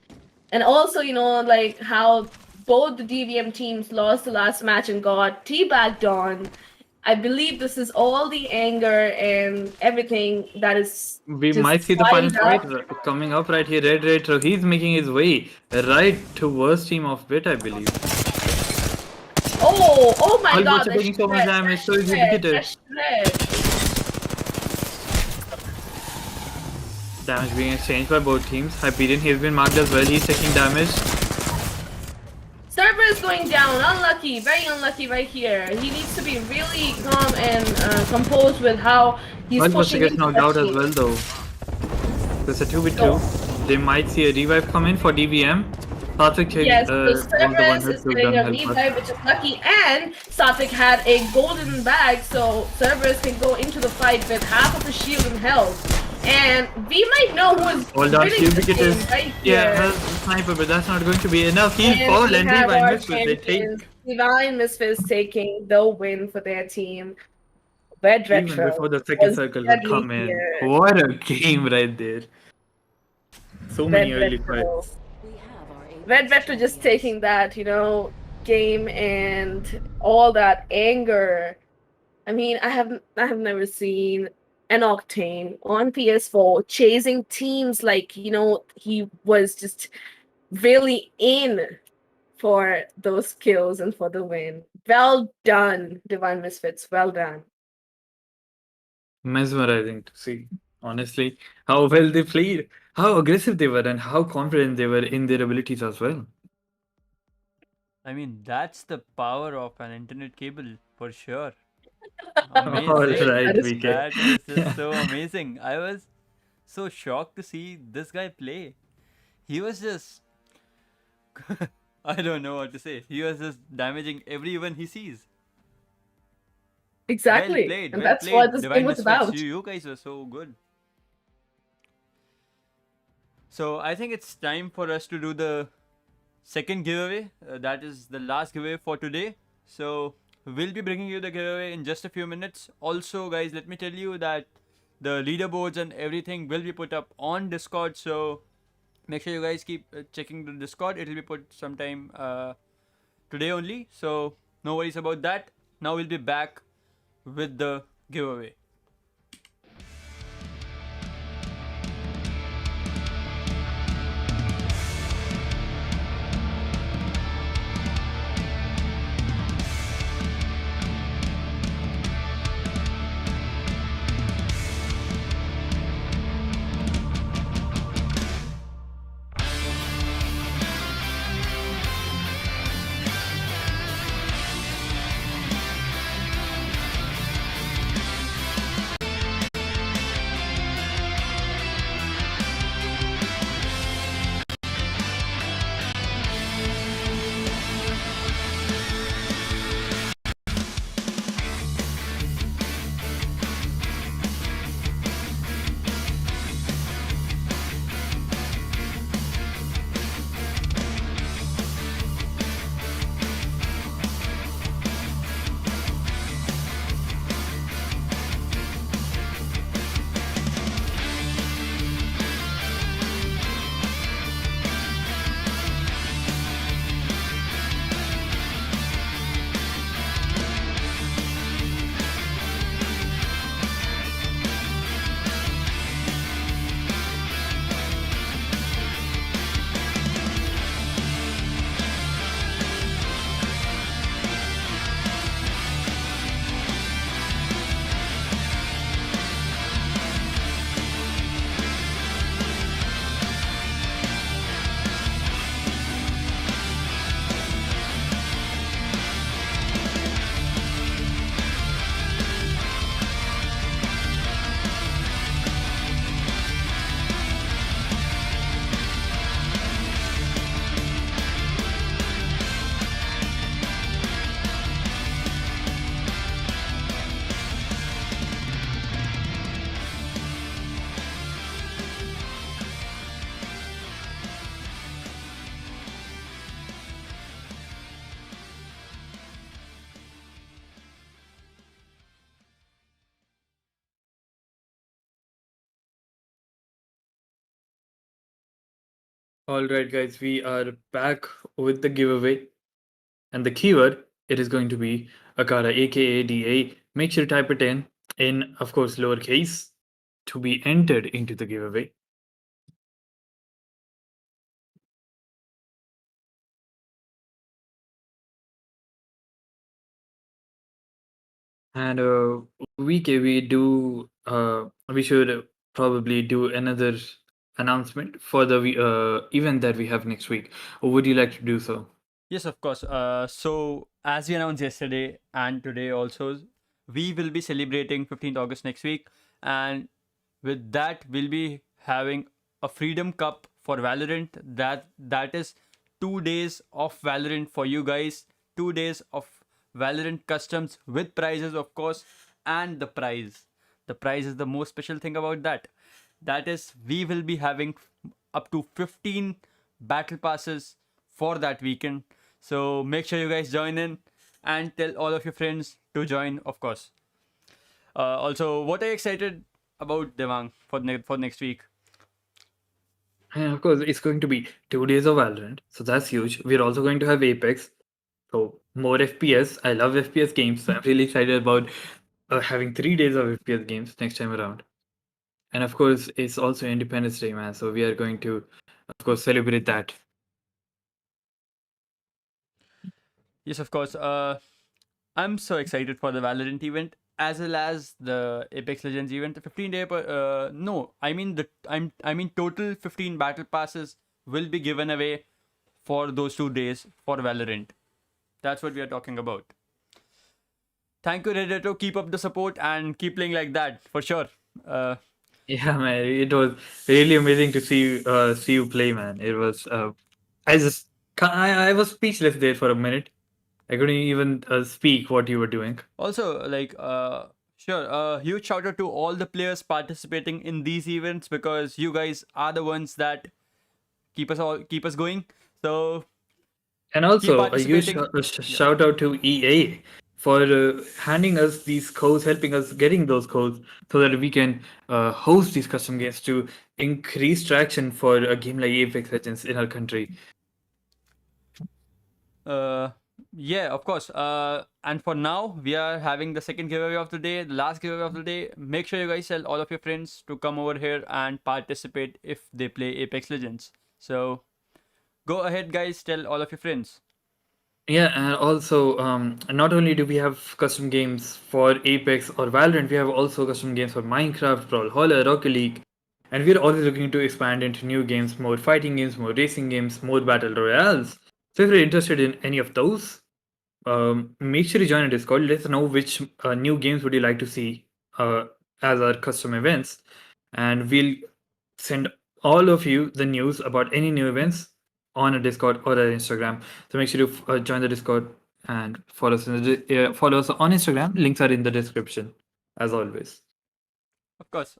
and also, like how both the DVM teams lost the last match and got teabagged on. I believe this is all the anger and everything that is. We just might see the final piled fight up. coming up right here. Red Retro, he's making his way right towards team of Bit, I believe. Oh my Almost god, taking so much damage, so is Ubiquitous. Damage being exchanged by both teams. Hyperion, he's been marked as well. He's taking damage. Server is going down. Unlucky. Very unlucky right here. He needs to be really calm and composed with how he's One pushing gets into knocked that out as team. well, though. There's a 2v2. Oh. They might see a revive come in for DVM. Satvik Yes, was the the one Cerberus who is took getting down a help us. revive, which is lucky, and Satvik had a golden bag, so Cerberus can go into the fight with half of the shield and health. And we might know who is Hold on, winning this game Ubiquitous. right Yeah, here. has the sniper, but that's not going to be enough. He'll And fall we and have Divine our Misfits. They take champions, Divine Misfits taking the win for their team. Red even Retro before the second was circle would deadly come in. here. What a game right there. So many Red early Retro. fights. We have our Red Retro just taking that, game and all that anger. I mean, I have never seen an Octane on PS4 chasing teams like, he was just really in for those kills and for the win. Well done, Divine Misfits. Well done. Mesmerizing to see, honestly, how well they played, how aggressive they were, and how confident they were in their abilities as well. I mean, that's the power of an internet cable for sure. All Amazing. right, That is we That was just can. so amazing. I was so shocked to see this guy play. He was just. I don't know what to say. He was just damaging everyone he sees. Exactly. Well played. And Well that's played. what this Divine game was Misfits. about. You guys were so good. So I think it's time for us to do the second giveaway. That is the last giveaway for today. So we'll be bringing you the giveaway in just a few minutes. Also, guys, let me tell you that the leaderboards and everything will be put up on Discord. So make sure you guys keep checking the Discord. It will be put sometime today only. So no worries about that. Now we'll be back with the giveaway. All right, guys, we are back with the giveaway, and the keyword it is going to be Akada, aka DA. Make sure to type it in of course lowercase, to be entered into the giveaway. And we should probably do another announcement for the event that we have next week. Or would you like to do so? Yes, of course. So as we announced yesterday and today also, we will be celebrating 15th August next week, and with that, we'll be having a Freedom Cup for Valorant. That is 2 days of Valorant for you guys. 2 days of Valorant customs with prizes, of course, and the prize. The prize is the most special thing about that. That is, we will be having up to 15 battle passes for that weekend. So make sure you guys join in and tell all of your friends to join, of course. Also, what are you excited about, Devang, for next week? And of course, it's going to be 2 days of Valorant, so that's huge. We're also going to have Apex, so more FPS. I love FPS games, so I'm really excited about having 3 days of FPS games next time around. And of course, it's also Independence Day, man. So we are going to, of course, celebrate that. Yes, of course. I'm so excited for the Valorant event as well as the Apex Legends event. 15 day per no, I mean I mean total 15 battle passes will be given away for those 2 days for Valorant. That's what we are talking about. Thank you, Redditor. Keep up the support and keep playing like that for sure. Uh, Yeah, man, it was really amazing to see you play, man. It was I just I was speechless there for a minute. I couldn't even speak what you were doing. Also, like, sure, huge shout out to all the players participating in these events because you guys are the ones that keep us going. So And keep also a huge participating. Yeah. shout out to EA for handing us these codes, helping us getting those codes so that we can host these custom games to increase traction for a game like Apex Legends in our country. Uh, yeah, of course. And for now, we are having the second giveaway of the day, the last giveaway of the day. Make sure you guys tell all of your friends to come over here and participate if they play Apex Legends. So go ahead, guys. Tell all of your friends. Yeah, and also, not only do we have custom games for Apex or Valorant, we have also custom games for Minecraft, Brawlhalla, Rocket League, and we're always looking to expand into new games, more fighting games, more racing games, more battle royales. So if you're interested in any of those, make sure you join our Discord. Let us know which new games would you like to see as our custom events, and we'll send all of you the news about any new events on a Discord or our Instagram. So make sure to join the Discord and follow us follow us on Instagram. Links are in the description, as always. Of course.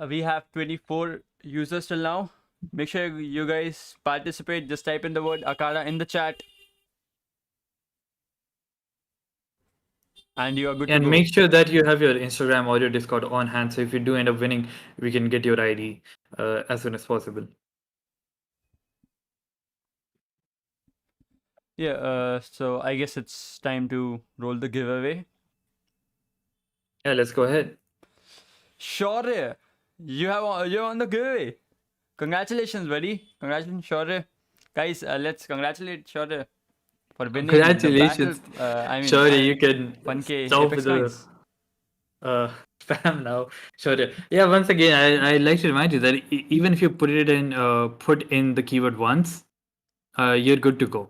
We have 24 users till now. Make sure you guys participate. Just type in the word Akada in the chat, and you are good to And go. make sure that you have your Instagram or your Discord on hand. So if you do end up winning, we can get your ID as soon as possible. Yeah. So I guess it's time to roll the giveaway. Yeah, let's go ahead. Sure. You're on the giveaway. Congratulations, buddy. Congratulations, Sure. Guys, let's congratulate Sure for winning the battle. Congratulations. I mean, Sorry, you can 1K stop Apex with the coins. spam now. Sure. Yeah, once again, I like to remind you that even if you put in the keyword once, you're good to go.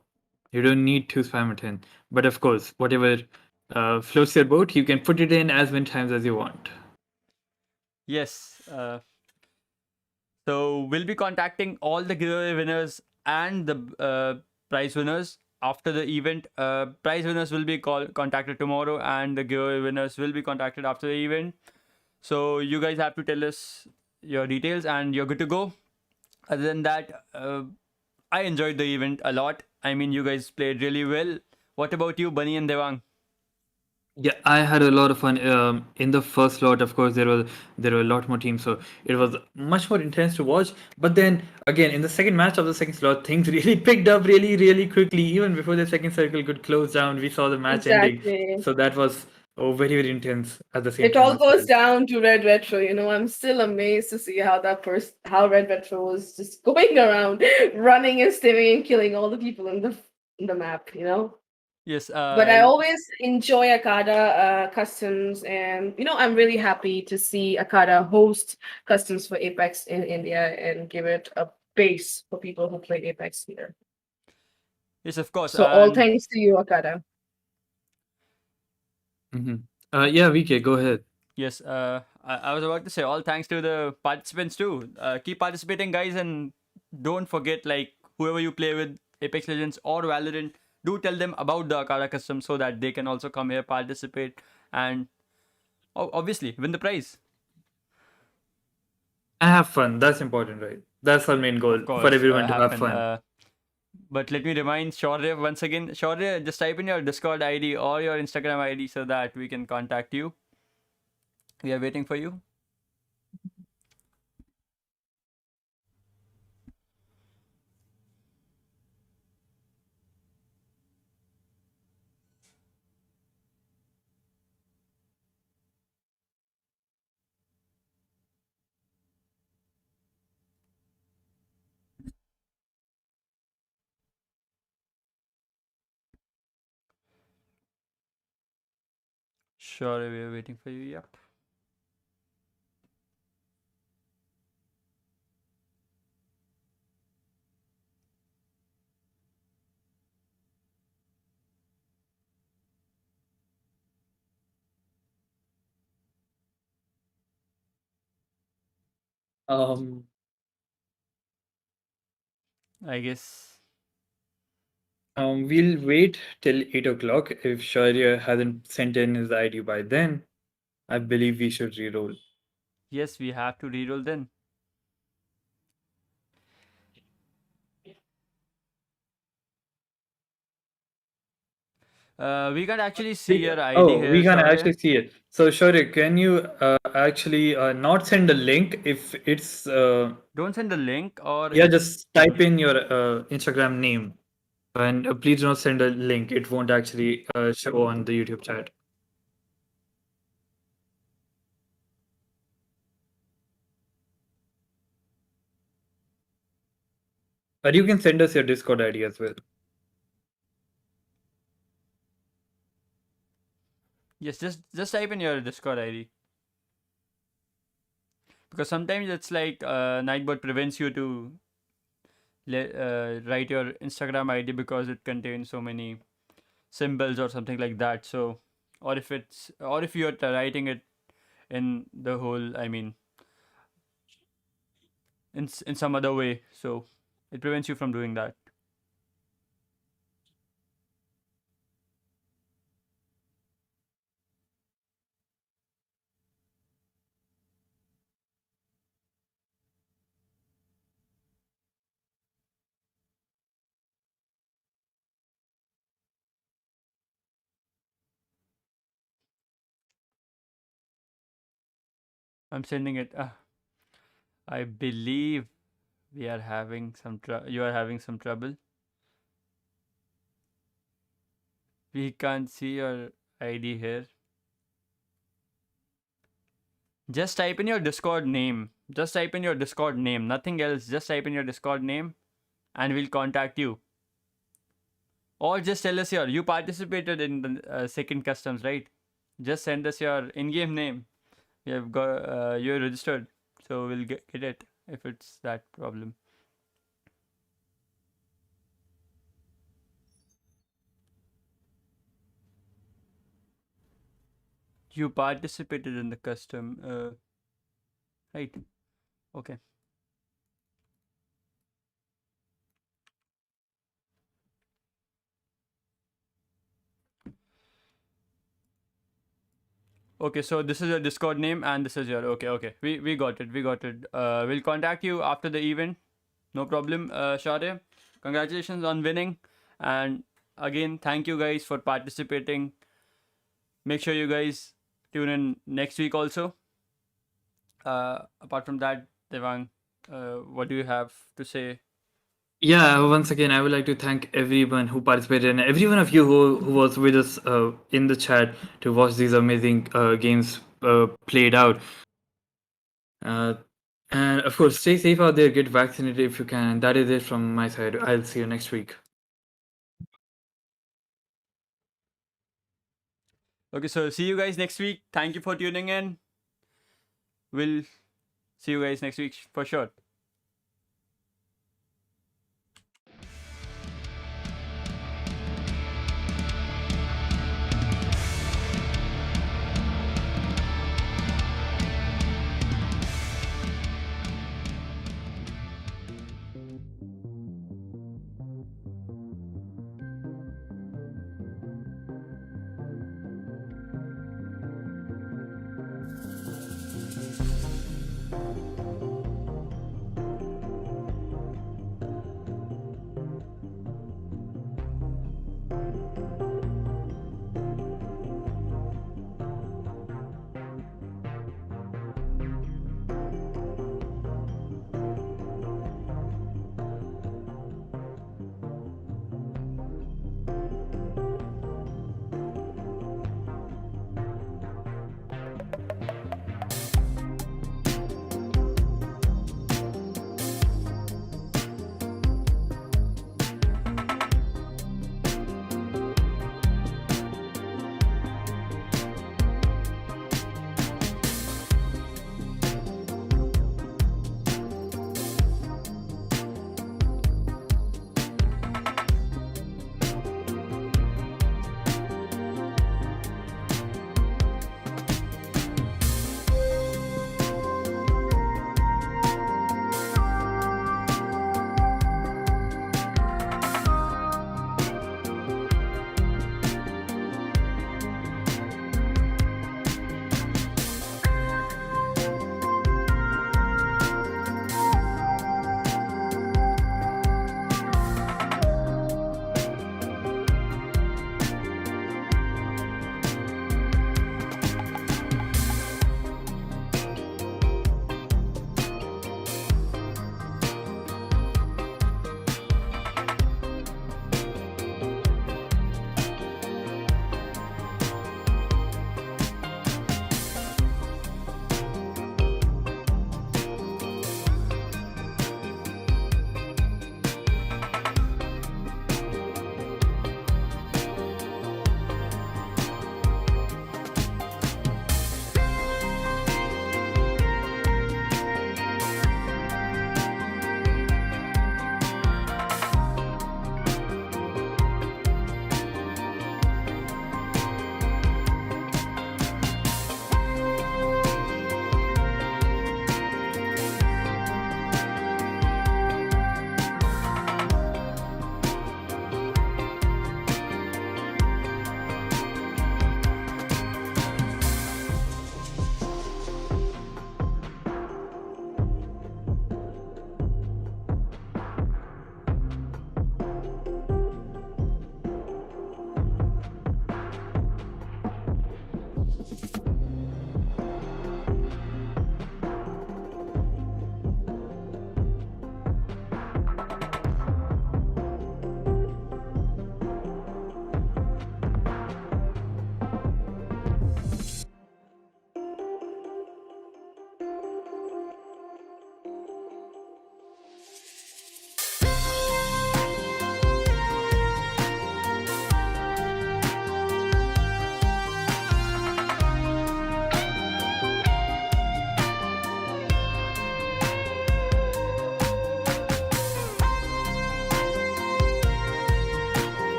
You don't need to spam it in. But of course, whatever floats your boat, you can put it in as many times as you want. Yes. So we'll be contacting all the giveaway winners and the prize winners after the event. Prize winners will be contacted tomorrow, and the giveaway winners will be contacted after the event. So you guys have to tell us your details, and you're good to go. Other than that, I enjoyed the event a lot. I mean, you guys played really well. What about you, Bunny and Devang? Yeah, I had a lot of fun. In the first slot, of course, there were a lot more teams, so it was much more intense to watch. But then again, in the second match of the second slot, things really picked up really quickly. Even before the second circle could close down, we saw the match ending. Exactly. So that was very intense at the same It time all as goes well. down to Red Retro. I'm still amazed to see how Red Retro was just going around, running and stimming and killing all the people in the map. Yes. But I always enjoy Akada customs, and I'm really happy to see Akada host customs for Apex in India and give it a base for people who play Apex here. Yes, of course. So all And thanks to you, Akada. Mm-hmm. Yeah, VK, go ahead. yes, I was about to say all thanks to the participants too. Keep participating, guys, and don't forget, like, whoever you play with, Apex Legends or Valorant, do tell them about the Akada custom so that they can also come here, participate, and obviously win the prize. And have fun. That's important, right? That's our main goal Of for course, everyone to have happen. fun. But let me remind Shaurya once again. Shaurya, just type in your Discord ID or your Instagram ID so that we can contact you. We are waiting for you. Shaurya, we are waiting for you. Yep. Um, I guess. we'll wait till 8 o'clock. If Shaurya hasn't sent in his ID by then, I believe we should reroll. Yes, we have to reroll then. We can't actually see your ID Oh, we here, can Shaurya. actually see it. So, Shaurya, can you actually not send a link if it's Don't send the link, or yeah, if just type in your Instagram name and please do not send a link. It won't actually show on the YouTube chat. Or you can send us your Discord ID as well. yes, just type in your Discord ID. Because sometimes it's like Nightbot prevents you to write your Instagram ID because it contains so many symbols or something like that. So, or if you're writing it in the whole, I mean, in some other way, so it prevents you from doing that. I'm sending it. I believe we are having some you are having some trouble. We can't see your ID here. Just type in your Discord name. Just type in your Discord name. Nothing else. Just type in your Discord name and we'll contact you. Or just tell us you participated in the second customs, right? Just send us your in-game name. You have got you're registered, so we'll get it if it's that problem. You participated in the custom, right? Okay. Okay, so this is your Discord name and this is your okay. We got it. We got it. We'll contact you after the event. No problem, Shade. Congratulations on winning. And again, thank you guys for participating. Make sure you guys tune in next week also. Apart from that, Devang, what do you have to say? Yeah, once again, I would like to thank everyone who participated and every one of you who was with us in the chat to watch these amazing games played out. And of course, stay safe out there, get vaccinated if you can. That is it from my side. I'll see you next week. Okay, so see you guys next week. Thank you for tuning in. We'll see you guys next week for sure.